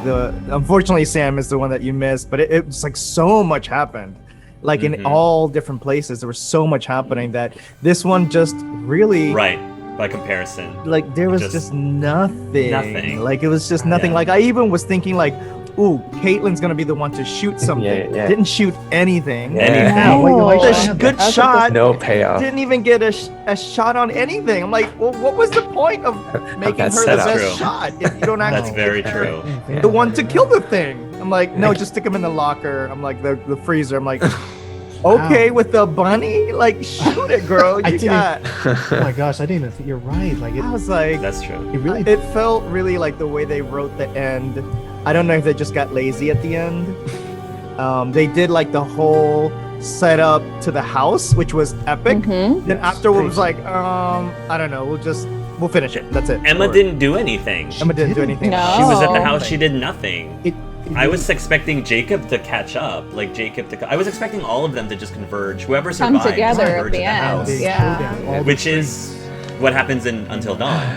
Speaker 4: Unfortunately, Sam is the one that you missed, but it's so much happened. In all different places, there was so much happening that this one just really...
Speaker 2: Right. By comparison,
Speaker 4: there was just nothing. It was just nothing. I even was thinking ooh, Caitlin's gonna be the one to shoot something. Didn't shoot anything. Good shot.
Speaker 7: No payoff.
Speaker 4: Didn't even get a shot on anything. I'm like, well, what was the point of making her the best shot if you don't actually?
Speaker 2: That's very true.
Speaker 4: The one to kill the thing. I'm like, no, just stick him in the locker. I'm like the freezer. I'm like. Okay, with the bunny, shoot it, girl.
Speaker 3: Oh my gosh, I didn't even think you're right.
Speaker 4: I was like,
Speaker 2: that's true.
Speaker 4: It felt really like the way they wrote the end. I don't know if they just got lazy at the end. They did the whole setup to the house, which was epic. Then afterwards, was I don't know. We'll finish it. That's it.
Speaker 2: Emma didn't do anything.
Speaker 4: Emma didn't do anything.
Speaker 8: No.
Speaker 2: She was at the house. She did nothing. I was expecting Jacob to catch up, I was expecting all of them to just converge. Whoever survived
Speaker 8: come together
Speaker 2: converge
Speaker 8: at the
Speaker 2: house.
Speaker 8: end.
Speaker 2: Which is what happens in Until Dawn,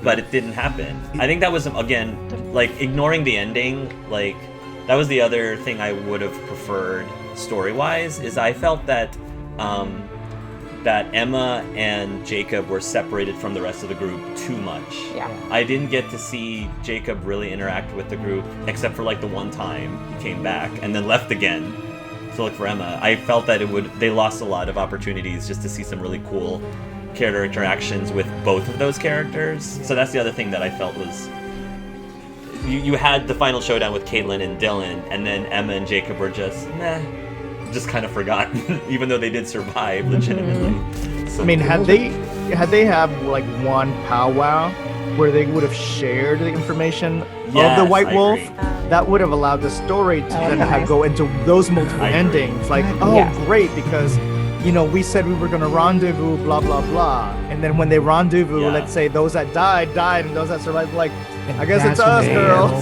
Speaker 2: but it didn't happen. I think that was again ignoring the ending. That was the other thing I would have preferred story-wise. Is I felt that that Emma and Jacob were separated from the rest of the group too much. I didn't get to see Jacob really interact with the group, except for the one time he came back and then left again to look for Emma. I felt that they lost a lot of opportunities just to see some really cool character interactions with both of those characters. So that's the other thing that I felt was... You had the final showdown with Caitlin and Dylan, and then Emma and Jacob were just, just kind of forgotten, even though they did survive legitimately. So,
Speaker 4: I mean, had they have one powwow where they would have shared the information of the White Wolf, that would have allowed the story to then go into those multiple endings. Great, because we said we were going to rendezvous, blah blah blah, and then when they rendezvous, let's say those that died, and those that survived, I guess it's us, girl.
Speaker 3: Oh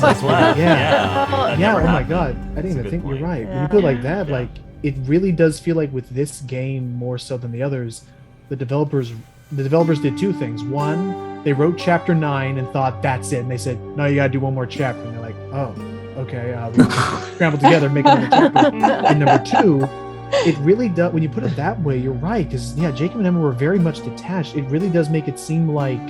Speaker 3: my god, I didn't even think. You're right. When you put it like that, it really does feel like with this game more so than the others, the developers did two things. One, they wrote chapter 9 and thought that's it, and they said, no, you gotta do one more chapter, and they're like, oh, okay, we scrambled together and make another chapter. And number two, it really does, when you put it that way, you're right, because Jacob and Emma were very much detached. It really does make it seem like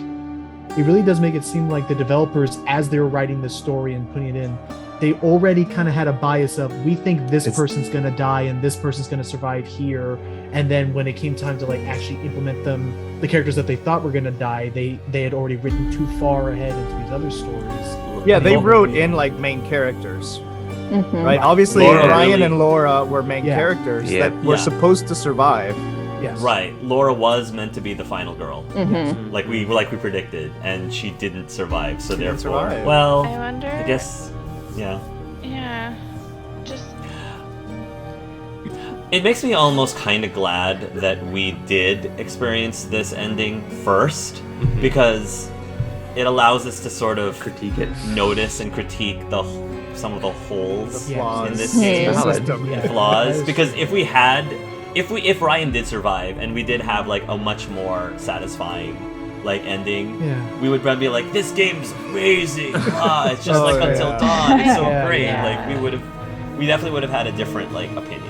Speaker 3: the developers, as they were writing the story and putting it in, they already kind of had a bias of, we think this person's going to die and this person's going to survive here. And then when it came time to actually implement the characters that they thought were going to die, they had already written too far ahead into these other stories.
Speaker 4: Yeah, they wrote in main characters. Right? Obviously, Ryan and Laura were main characters that were supposed to survive.
Speaker 3: Yes.
Speaker 2: Right. Laura was meant to be the final girl, like we predicted, and she didn't survive. So therefore, well,
Speaker 1: I wonder.
Speaker 2: I guess,
Speaker 1: Yeah. Just.
Speaker 2: It makes me almost kind of glad that we did experience this ending first, because it allows us to sort of
Speaker 7: critique it,
Speaker 2: notice and critique some of the holes
Speaker 4: flaws.
Speaker 2: in this game.
Speaker 4: Yeah.
Speaker 2: Flaws, because if Ryan did survive and we did have like a much more satisfying like ending, we would probably be like, this game's amazing. It's just like Until Dawn. It's so great. Like we definitely would have had a different like opinion.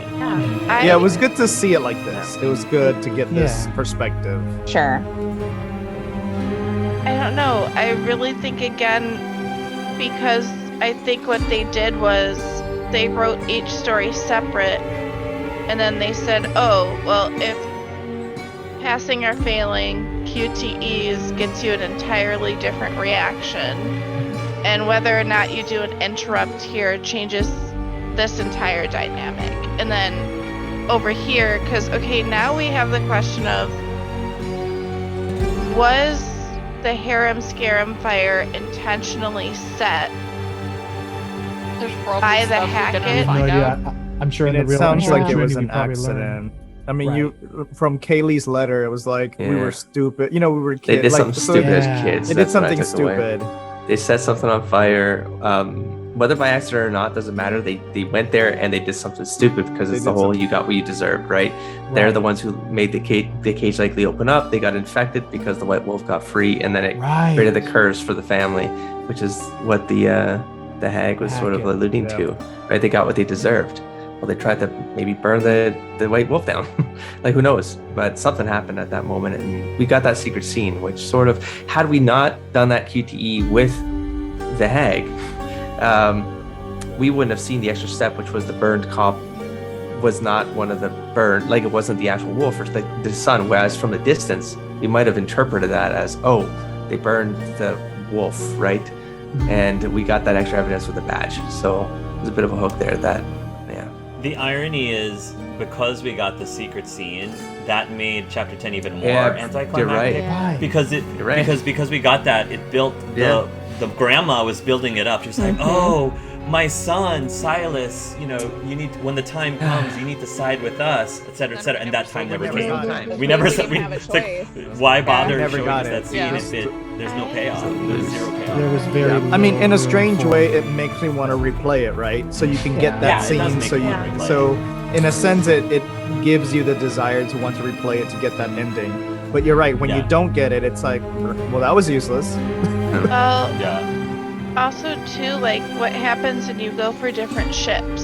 Speaker 4: Yeah, it was good to see it like this. It was good to get this perspective.
Speaker 8: Sure.
Speaker 1: I don't know. I really think again, because I think what they did was they wrote each story separate, and then they said, oh, well, if passing or failing QTEs gets you an entirely different reaction, and whether or not you do an interrupt here changes this entire dynamic. And then over here, because, okay, now we have the question of, was the harem scarum fire intentionally set by the Hackett?
Speaker 3: No idea. I'm sure in the real
Speaker 4: sounds like it was
Speaker 3: we
Speaker 4: an
Speaker 3: probably learned.
Speaker 4: accident. I mean, you from Kaylee's letter, it was like we were stupid. You know, we were kids.
Speaker 7: They did
Speaker 4: like,
Speaker 7: something stupid as kids.
Speaker 4: They did
Speaker 7: That's what I
Speaker 4: something
Speaker 7: took away.
Speaker 4: stupid.
Speaker 7: They set something on fire. Whether by accident or not doesn't matter. They went there and they did something stupid because it's the whole you got what you deserved, right? They're the ones who made the cage likely open up. They got infected because the white wolf got free, and then it created the curse for the family, which is what the hag was sort of alluding to, right? They got what they deserved. Well, they tried to maybe burn the white wolf down. Like, who knows? But something happened at that moment, and we got that secret scene, which sort of, had we not done that QTE with the hag, we wouldn't have seen the extra step, which was the burned cop was not one of the burned, like it wasn't the actual wolf or the son, whereas from the distance, we might have interpreted that as, oh, they burned the wolf, right? And we got that extra evidence with the badge. So there's a bit of a hook there that,
Speaker 2: The irony is, because we got the secret scene, that made chapter 10 even more anticlimactic.
Speaker 7: You're right.
Speaker 2: Because because we got that, it built the grandma was building it up. She was like, oh, my son Silas, you know, you need when the time comes, you need to side with us, etc., etc. And that time never came. We never said why bother showing us that scene if there's no payoff. There's zero payoff.
Speaker 3: There was very.
Speaker 4: I mean, in a strange way, it makes me want to replay it, right? So you can get that scene. So in a sense, it gives you the desire to want to replay it to get that ending. But you're right. When you don't get it, it's like, well, that was useless.
Speaker 1: Well, also too, like what happens when you go for different ships?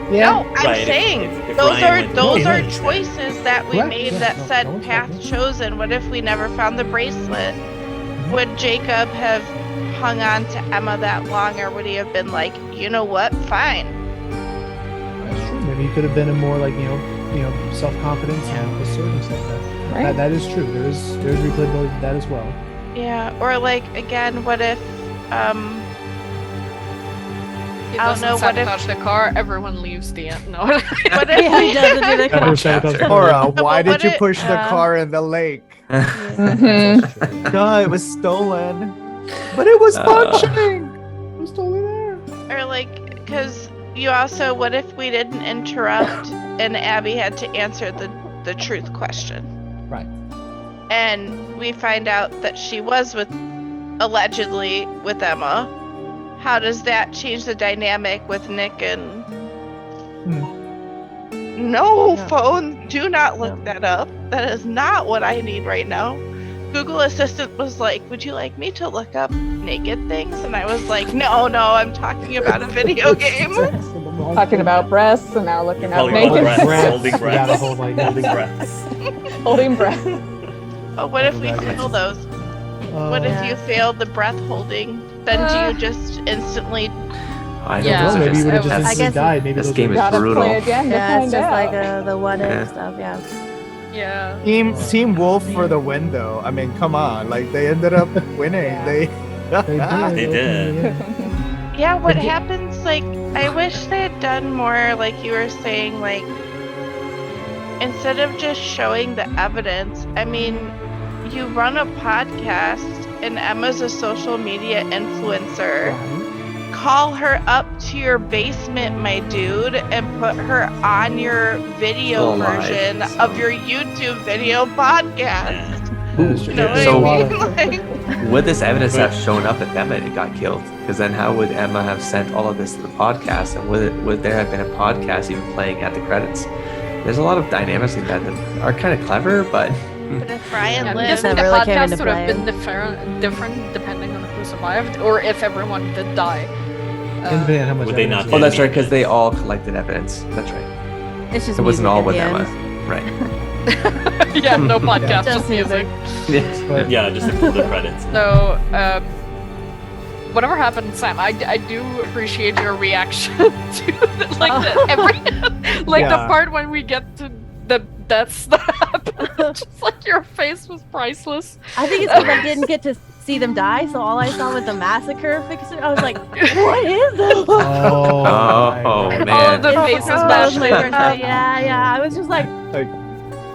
Speaker 1: No, I'm saying
Speaker 2: if
Speaker 1: those
Speaker 2: Ryan
Speaker 1: are choices that we made that said path chosen. What if we never found the bracelet? Would Jacob have hung on to Emma that long, or would he have been like, you know what, fine?
Speaker 3: That's true. Maybe he could have been a more like you know self-confidence and asserting stuff. That is true. There's replayability to that as well.
Speaker 1: Yeah, or like again, what if
Speaker 5: He
Speaker 1: I don't know, what if
Speaker 5: sabotage the car, everyone leaves the end. No.
Speaker 1: what if he doesn't do the car?
Speaker 4: Laura, why did you
Speaker 1: if,
Speaker 4: push the car in the lake? God, it was stolen. But it was functioning. It was totally there.
Speaker 1: Or like, because you also, what if we didn't interrupt and Abby had to answer the truth question?
Speaker 3: Right.
Speaker 1: And we find out that she was allegedly with Emma. How does that change the dynamic with Nick and... No, phone, do not look that up. That is not what I need right now. Google Assistant was like, would you like me to look up naked things? And I was like, no, I'm talking about a video game.
Speaker 8: Talking about breasts and now looking up naked.
Speaker 2: Holding breaths. Holding breaths.
Speaker 8: Holding breath.
Speaker 1: Oh, what if we fail those? What if you failed the breath holding? Then do you just instantly...
Speaker 7: I don't know.
Speaker 3: Maybe you would have just instantly died. Maybe
Speaker 7: this game is brutal.
Speaker 8: Play again
Speaker 12: Yeah, it's just
Speaker 8: out.
Speaker 12: like the what if stuff,
Speaker 5: Yeah.
Speaker 4: Team Wolf for the win, though. I mean, come on. Like, they ended up winning. They
Speaker 2: did.
Speaker 1: Yeah, what happens, like, I wish they had done more, like you were saying, like, instead of just showing the evidence, I mean, you run a podcast and Emma's a social media influencer. Call her up to your basement, my dude, and put her on your video version of your YouTube video podcast.
Speaker 7: Would this evidence have shown up if Emma got killed? Because then how would Emma have sent all of this to the podcast? And would there have been a podcast even playing at the credits? There's a lot of dynamics in that are kind of clever, but...
Speaker 1: But if Brian
Speaker 5: I'm
Speaker 1: lived,
Speaker 5: guessing the
Speaker 12: really came
Speaker 5: podcast
Speaker 12: into
Speaker 5: would have
Speaker 12: play.
Speaker 5: been different depending on who survived, or if everyone did die.
Speaker 3: Depending on how much
Speaker 2: Would they
Speaker 3: evidence
Speaker 2: not
Speaker 3: you
Speaker 7: Oh, that's
Speaker 2: Yeah.
Speaker 7: right, because they all collected evidence. That's right.
Speaker 12: It's just
Speaker 7: It wasn't
Speaker 12: music
Speaker 7: all
Speaker 12: at
Speaker 7: with
Speaker 12: the
Speaker 7: Emma.
Speaker 12: end.
Speaker 7: Right.
Speaker 5: Yeah, no podcast,
Speaker 12: Just
Speaker 5: just music.
Speaker 7: Yeah.
Speaker 3: But
Speaker 2: Yeah, just the credits.
Speaker 5: So, whatever happened, Sam, I do appreciate your reaction to the part when we get to the deaths that happen. Just like your face was priceless.
Speaker 12: I think it's because I didn't get to see them die, so all I saw was the massacre picture. I was like, what is this?
Speaker 3: oh,
Speaker 7: Oh,
Speaker 3: right.
Speaker 7: man.
Speaker 5: Oh, the faces mashed
Speaker 12: Yeah. I was just like,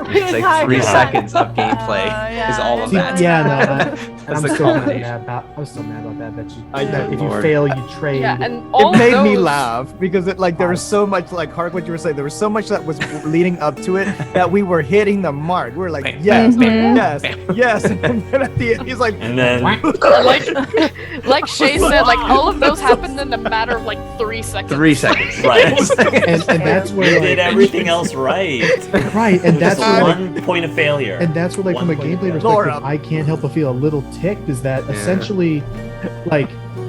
Speaker 7: It's like 3 seconds of gameplay is all of
Speaker 3: See,
Speaker 7: that.
Speaker 3: yeah, no,
Speaker 7: That's
Speaker 3: I'm
Speaker 7: the
Speaker 3: still
Speaker 7: culmination.
Speaker 3: mad about. I was still mad about that.
Speaker 4: I
Speaker 3: That
Speaker 4: know,
Speaker 3: if you
Speaker 7: Lord.
Speaker 3: fail, you trade.
Speaker 5: Yeah, and all
Speaker 4: It made me
Speaker 5: those-
Speaker 4: laugh because there was so much, like Hark, what you were saying, there was so much that was leading up to it that we were hitting the mark. We were like, yes, yes. And then at the end, he's like,
Speaker 2: And then
Speaker 5: like Shay said, like all of those happened in a matter of like 3 seconds.
Speaker 7: 3 seconds.
Speaker 2: Right.
Speaker 3: and that's
Speaker 2: we
Speaker 3: where
Speaker 2: did
Speaker 3: like,
Speaker 2: everything else right.
Speaker 3: right, and that's
Speaker 2: Just
Speaker 3: where like,
Speaker 2: one point of failure.
Speaker 3: and that's where like
Speaker 2: One
Speaker 3: from a
Speaker 2: point of
Speaker 3: gameplay
Speaker 2: failure.
Speaker 3: perspective, I can't help but feel a little ticked. Is that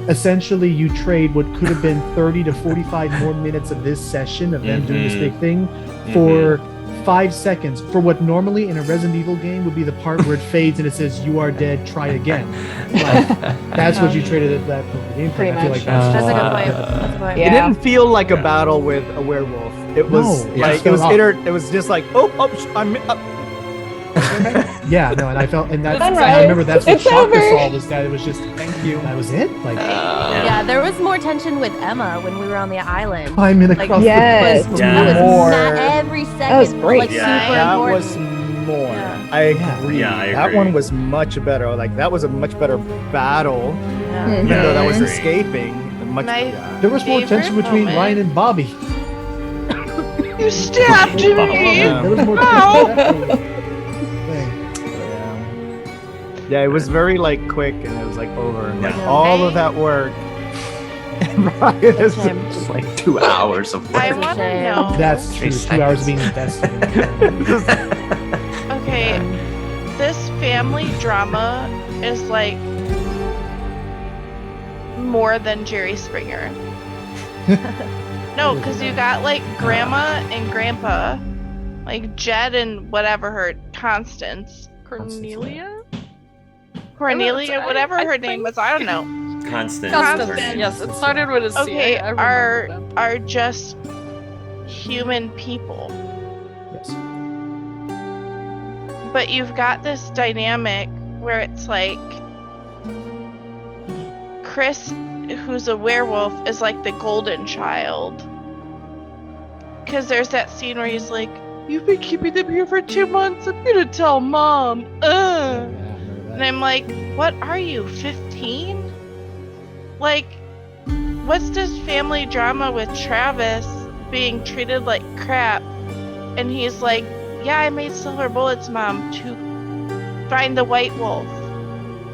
Speaker 3: essentially you trade what could have been 30 to 45 more minutes of this session of them doing this big thing for 5 seconds for what normally in a Resident Evil game would be the part where it fades and it says you are dead, try again. Like, that's what you traded at that point of the gameplay.
Speaker 8: Pretty
Speaker 3: I feel
Speaker 8: much.
Speaker 3: like that's
Speaker 12: that's a
Speaker 3: just,
Speaker 12: good point. That's a good point.
Speaker 4: it didn't feel like a battle with a werewolf. It was
Speaker 3: No,
Speaker 4: like
Speaker 3: yeah.
Speaker 4: it was just like, I'm
Speaker 3: yeah, no, and I felt, and that's,
Speaker 5: Sunrise.
Speaker 3: I remember that's what
Speaker 8: It's
Speaker 3: shocked us
Speaker 8: over.
Speaker 3: all. This guy that was just, thank you, and that was it. Like,
Speaker 12: Yeah, there was more tension with Emma when we were on the island.
Speaker 3: climbing
Speaker 12: Like,
Speaker 3: across
Speaker 8: yes.
Speaker 3: the
Speaker 2: Yeah.
Speaker 12: That was
Speaker 4: More.
Speaker 12: every second.
Speaker 8: was great.
Speaker 12: Like,
Speaker 2: Yeah.
Speaker 12: super
Speaker 4: that
Speaker 12: important.
Speaker 4: was more.
Speaker 12: Yeah.
Speaker 4: I agree.
Speaker 2: Yeah, I
Speaker 4: That
Speaker 2: agree.
Speaker 4: one was much better. Like that was a much better battle,
Speaker 12: Yeah.
Speaker 4: even
Speaker 2: Yeah,
Speaker 4: though that
Speaker 2: I
Speaker 4: was
Speaker 2: agree.
Speaker 4: escaping. Much.
Speaker 1: My-
Speaker 4: Yeah.
Speaker 3: There was more
Speaker 1: Favorite
Speaker 3: tension between
Speaker 1: moment.
Speaker 3: Ryan and Bobby.
Speaker 1: You stabbed me!
Speaker 3: There was more
Speaker 1: Ow!
Speaker 3: tension. That thing.
Speaker 4: Yeah, it was very like quick, and it was like over, and like
Speaker 2: Yeah.
Speaker 4: all of that work. And Ryan is
Speaker 12: Shame.
Speaker 7: It's like 2 hours of
Speaker 1: I
Speaker 7: work.
Speaker 1: want to
Speaker 12: Shame.
Speaker 1: know.
Speaker 3: That's true. 2 hours of being invested in it.
Speaker 1: Okay, this family drama is like more than Jerry Springer. No, because you got like grandma and grandpa, like Jed and whatever her Constance,
Speaker 5: Cornelia?
Speaker 1: Cornelia,
Speaker 5: I-
Speaker 1: whatever
Speaker 5: I
Speaker 1: her
Speaker 5: think-
Speaker 1: name was, I don't know.
Speaker 2: Constant.
Speaker 5: Constance. Yes, it started with a C.
Speaker 1: Okay,
Speaker 5: I remember
Speaker 1: are
Speaker 5: them.
Speaker 1: are just human people.
Speaker 3: Yes.
Speaker 1: But you've got this dynamic where it's like Chris, who's a werewolf, is like the golden child. Because there's that scene where he's like, "You've been keeping them here for 2 months. I'm gonna tell mom." And I'm like, "What are you, 15? Like, what's this family drama with Travis being treated like crap?" And he's like, "Yeah, I made silver bullets, Mom, to find the white wolf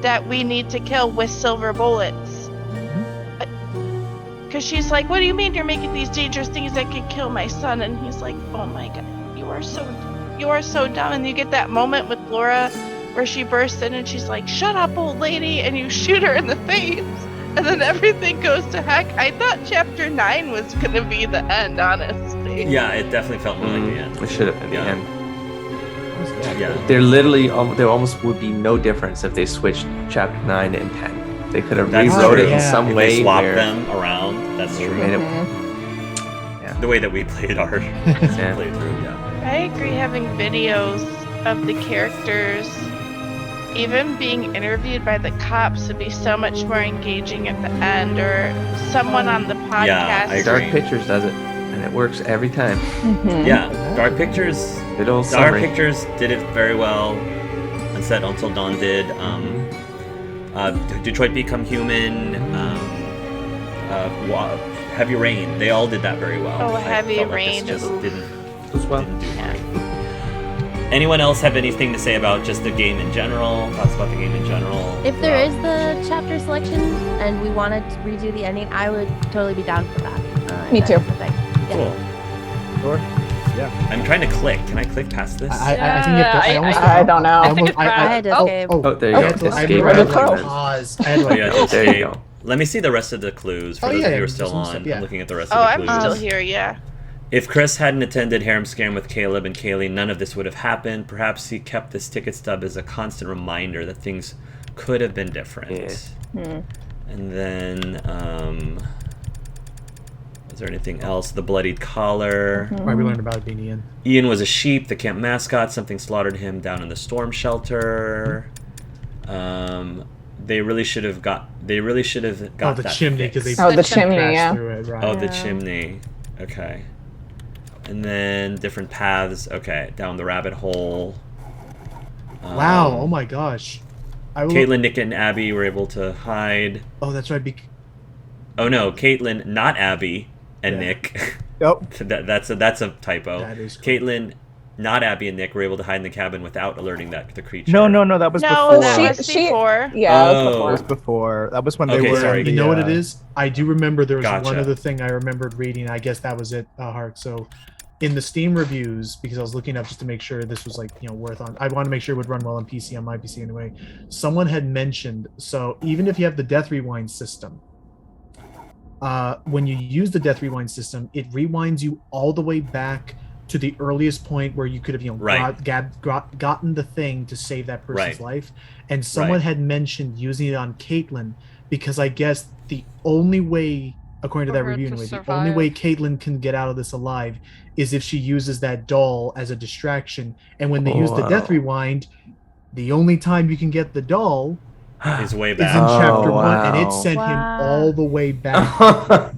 Speaker 1: that we need to kill with silver bullets." Because she's like, "What do you mean you're making these dangerous things that could kill my son?" And he's like, "Oh my God, you are so dumb." And you get that moment with Laura where she bursts in and she's like, "Shut up, old lady," and you shoot her in the face. And then everything goes to heck. I thought chapter 9 was going to be the end, honestly.
Speaker 2: Yeah, it definitely felt more like the end.
Speaker 7: It should have been
Speaker 2: Yeah.
Speaker 7: the end.
Speaker 2: Yeah.
Speaker 7: There literally, there almost would be no difference if they switched chapter 9 and 10. They could have
Speaker 2: That's
Speaker 7: rewrote
Speaker 2: true.
Speaker 7: it in some
Speaker 2: If
Speaker 7: way
Speaker 2: they swapped
Speaker 7: where
Speaker 2: them around, that's
Speaker 7: they
Speaker 2: true.
Speaker 7: made it.
Speaker 2: The way that we played our
Speaker 7: Yeah.
Speaker 2: playthrough, yeah.
Speaker 1: I agree having videos of the characters, even being interviewed by the cops, would be so much more engaging at the end, or someone on the podcast.
Speaker 2: Yeah, I
Speaker 7: Dark
Speaker 2: agree.
Speaker 7: Pictures does it, and it works every time.
Speaker 2: Yeah, Dark Pictures.
Speaker 7: Good old
Speaker 2: Dark
Speaker 7: summary.
Speaker 2: Pictures did it very well. Unset Until Dawn did. Detroit Become Human. Heavy Rain. They all did that very well.
Speaker 1: Oh,
Speaker 2: I
Speaker 1: Heavy
Speaker 2: felt like
Speaker 1: Rain,
Speaker 2: This just
Speaker 1: oof.
Speaker 2: didn't
Speaker 7: As well.
Speaker 2: do
Speaker 1: Yeah.
Speaker 2: great. Anyone else have anything to say about just the game in general? Thoughts about the game in general?
Speaker 12: If there is the chapter selection and we wanted to redo the ending, I would totally be down for that.
Speaker 8: Me too.
Speaker 12: Yeah.
Speaker 2: Cool.
Speaker 4: Sure. Yeah.
Speaker 2: I'm trying to click. Can I click past this?
Speaker 3: I think you have to.
Speaker 8: I don't know.
Speaker 12: I had to escape.
Speaker 7: there you go.
Speaker 3: I
Speaker 7: Escape
Speaker 3: had to
Speaker 7: argument.
Speaker 3: pause.
Speaker 2: Oh, yeah, just
Speaker 7: There you go.
Speaker 2: Let me see the rest of the clues for those of you who are still on.
Speaker 3: Stuff, yeah.
Speaker 2: I'm looking at the rest
Speaker 1: Oh,
Speaker 2: of the
Speaker 1: I'm
Speaker 2: clues.
Speaker 1: still here, yeah.
Speaker 2: If Chris hadn't attended Harem Scam with Caleb and Kaylee, none of this would have happened. Perhaps he kept this ticket stub as a constant reminder that things could have been different.
Speaker 8: Hmm.
Speaker 2: And then, is there anything else? The bloodied collar.
Speaker 3: Right, we learned about it being Ian.
Speaker 2: Ian was a sheep, the camp mascot. Something slaughtered him down in the storm shelter. They really should have got
Speaker 3: the
Speaker 2: that
Speaker 3: chimney because they
Speaker 8: the chimney,
Speaker 3: crashed
Speaker 8: yeah.
Speaker 3: through it, right.
Speaker 2: Oh, the chimney. Okay. And then different paths. Okay, down the rabbit hole.
Speaker 3: Wow! Oh my gosh.
Speaker 2: Caitlin, Nick, and Abby were able to hide.
Speaker 3: Oh, that's right.
Speaker 2: Oh no, Caitlin, not Abby, and Nick.
Speaker 4: Yep.
Speaker 2: That's a typo.
Speaker 3: That is
Speaker 2: Caitlin, not Abby and Nick were able to hide in the cabin without alerting the creature.
Speaker 4: No, that was
Speaker 1: No,
Speaker 4: before.
Speaker 1: that was before.
Speaker 8: Yeah, that
Speaker 2: Oh.
Speaker 8: was
Speaker 4: That was before. That was when
Speaker 2: Okay,
Speaker 4: they were.
Speaker 2: sorry.
Speaker 3: You know what it is? I do remember there was
Speaker 2: Gotcha.
Speaker 3: one other thing I remembered reading. I guess that was it, Hark. So, in the Steam reviews, because I was looking up just to make sure this was worth on. I want to make sure it would run well on PC, on my PC anyway. Someone had mentioned, so even if you have the Death Rewind system, when you use the Death Rewind system, it rewinds you all the way back to the earliest point where you could have
Speaker 2: Right.
Speaker 3: gotten the thing to save that person's
Speaker 2: Right.
Speaker 3: life. And someone
Speaker 2: Right.
Speaker 3: had mentioned using it on Caitlin because I guess the only way, according to
Speaker 5: For
Speaker 3: that
Speaker 5: her
Speaker 3: review
Speaker 5: to
Speaker 3: anyway, the only way Caitlin can get out of this alive is if she uses that doll as a distraction. And when they use the Death Rewind, the only time you can get the doll
Speaker 2: Is way
Speaker 3: is in
Speaker 2: back.
Speaker 3: chapter 1, and it sent him all the way back.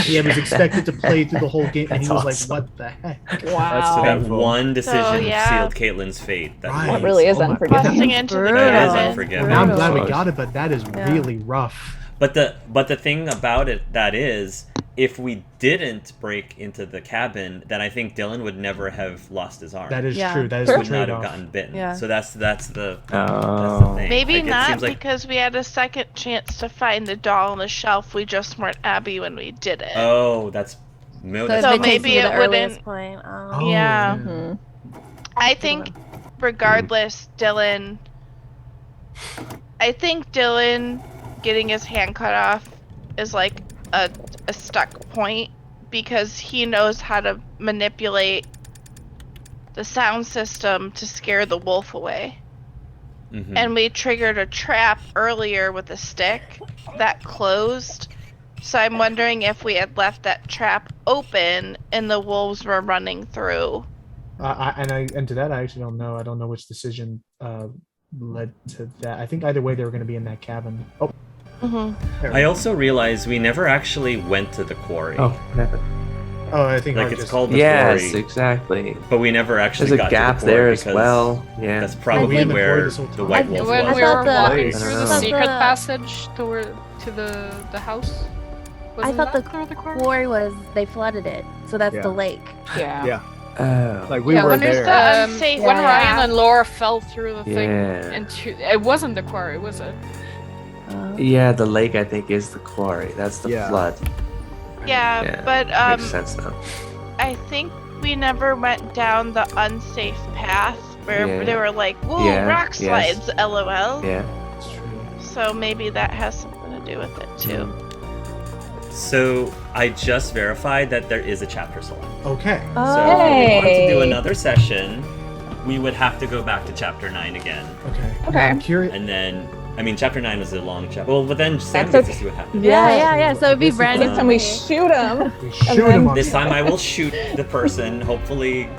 Speaker 3: He was expected to play through the whole game, and he was
Speaker 7: awesome.
Speaker 3: like, "What the heck?"
Speaker 8: Wow.
Speaker 2: So that one decision
Speaker 1: yeah.
Speaker 2: sealed Caitlin's fate. That
Speaker 3: Right.
Speaker 8: That really is
Speaker 3: Oh my
Speaker 8: unforgivable.
Speaker 1: Busting into the
Speaker 2: That is
Speaker 1: cabin.
Speaker 2: unforgivable.
Speaker 3: Now I'm glad we got it, but that is
Speaker 12: Yeah.
Speaker 3: really rough.
Speaker 2: But the thing about it that is, if we didn't break into the cabin, then I think Dylan would never have lost his arm.
Speaker 3: That is
Speaker 12: Yeah.
Speaker 3: true. That is
Speaker 2: He
Speaker 3: the
Speaker 2: would not have
Speaker 3: trade-off.
Speaker 2: gotten bitten.
Speaker 12: Yeah.
Speaker 2: So that's the
Speaker 7: Oh.
Speaker 2: thing.
Speaker 1: Maybe
Speaker 2: Like, it
Speaker 1: not
Speaker 2: seems like,
Speaker 1: because we had a second chance to find the doll on the shelf. We just weren't Abby when we did it.
Speaker 2: oh, that's
Speaker 12: So,
Speaker 2: that's
Speaker 1: So
Speaker 12: if it takes
Speaker 1: maybe
Speaker 12: you to
Speaker 1: it
Speaker 12: the earliest
Speaker 1: wouldn't-
Speaker 12: point.
Speaker 3: Oh,
Speaker 1: Yeah.
Speaker 8: Mhm.
Speaker 1: I think, regardless, Dylan getting his hand cut off is like a stuck point because he knows how to manipulate the sound system to scare the wolf away.
Speaker 2: Mhm.
Speaker 1: And we triggered a trap earlier with a stick that closed. So I'm wondering if we had left that trap open and the wolves were running through.
Speaker 3: And to that, I actually don't know. I don't know which decision led to that. I think either way, they were going to be in that cabin. Oh, there we
Speaker 2: I
Speaker 3: go.
Speaker 2: also realized we never actually went to the quarry.
Speaker 7: Oh, never.
Speaker 3: Oh, I think
Speaker 2: Like
Speaker 3: Hark
Speaker 2: it's
Speaker 3: just-
Speaker 2: called the
Speaker 7: Yes,
Speaker 2: quarry,
Speaker 7: exactly.
Speaker 2: but we never actually
Speaker 7: There's a
Speaker 2: got
Speaker 7: gap
Speaker 2: to the quarry
Speaker 7: there as
Speaker 2: because
Speaker 7: well. Yeah.
Speaker 2: That's
Speaker 3: Were we
Speaker 2: probably
Speaker 3: in the quarry
Speaker 2: where
Speaker 3: this whole
Speaker 2: the
Speaker 3: time?
Speaker 2: white wolf
Speaker 5: When
Speaker 2: was.
Speaker 5: we
Speaker 12: thought
Speaker 5: were
Speaker 12: the-
Speaker 5: walking
Speaker 7: I
Speaker 5: through
Speaker 7: don't
Speaker 5: the
Speaker 7: know.
Speaker 5: secret
Speaker 12: the-
Speaker 5: passage to the house.
Speaker 12: I
Speaker 5: Wasn't
Speaker 12: thought the
Speaker 5: that through the quarry?
Speaker 12: quarry was they flooded it, so that's
Speaker 4: Yeah.
Speaker 12: the lake.
Speaker 8: Yeah.
Speaker 4: Yeah.
Speaker 7: Oh.
Speaker 4: Like we
Speaker 5: Yeah,
Speaker 4: were
Speaker 5: when
Speaker 1: there's
Speaker 4: there.
Speaker 1: the unsafe
Speaker 5: when
Speaker 1: path.
Speaker 5: Ryan and Laura fell through the thing
Speaker 7: Yeah.
Speaker 5: into it wasn't the quarry, was it?
Speaker 7: Yeah, the lake I think is the quarry. That's the
Speaker 4: Yeah.
Speaker 7: flood.
Speaker 1: Yeah, but
Speaker 7: makes sense now.
Speaker 1: I think we never went down the unsafe path where
Speaker 7: Yeah.
Speaker 1: they were like, "Whoa,
Speaker 7: Yeah,
Speaker 1: rock
Speaker 7: yes.
Speaker 1: slides, LOL."
Speaker 7: Yeah.
Speaker 3: That's true.
Speaker 1: So maybe that has something to do with it too.
Speaker 2: So I just verified that there is a chapter select.
Speaker 3: Okay.
Speaker 2: So if we wanted to do
Speaker 8: Hey.
Speaker 2: another session, we would have to go back to chapter 9 again.
Speaker 3: Okay.
Speaker 8: Okay.
Speaker 3: I'm curious.
Speaker 2: And then, I mean, chapter 9 was a long chapter. Well, but then Sam
Speaker 8: That's
Speaker 2: gets to
Speaker 8: okay.
Speaker 2: see what happens.
Speaker 12: Yeah. So it'd be
Speaker 3: This is
Speaker 12: brand
Speaker 3: fun.
Speaker 12: new.
Speaker 8: Next time we shoot him.
Speaker 3: We shoot
Speaker 8: then-
Speaker 3: him on
Speaker 2: This
Speaker 3: the-
Speaker 2: time I will shoot the person. Hopefully,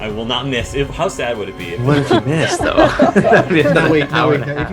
Speaker 2: I will not miss. How sad would it be?
Speaker 7: What did you miss though? That'd be
Speaker 3: No,
Speaker 7: another
Speaker 3: wait, no,
Speaker 7: hour
Speaker 3: wait.
Speaker 7: and a
Speaker 3: No,
Speaker 7: half.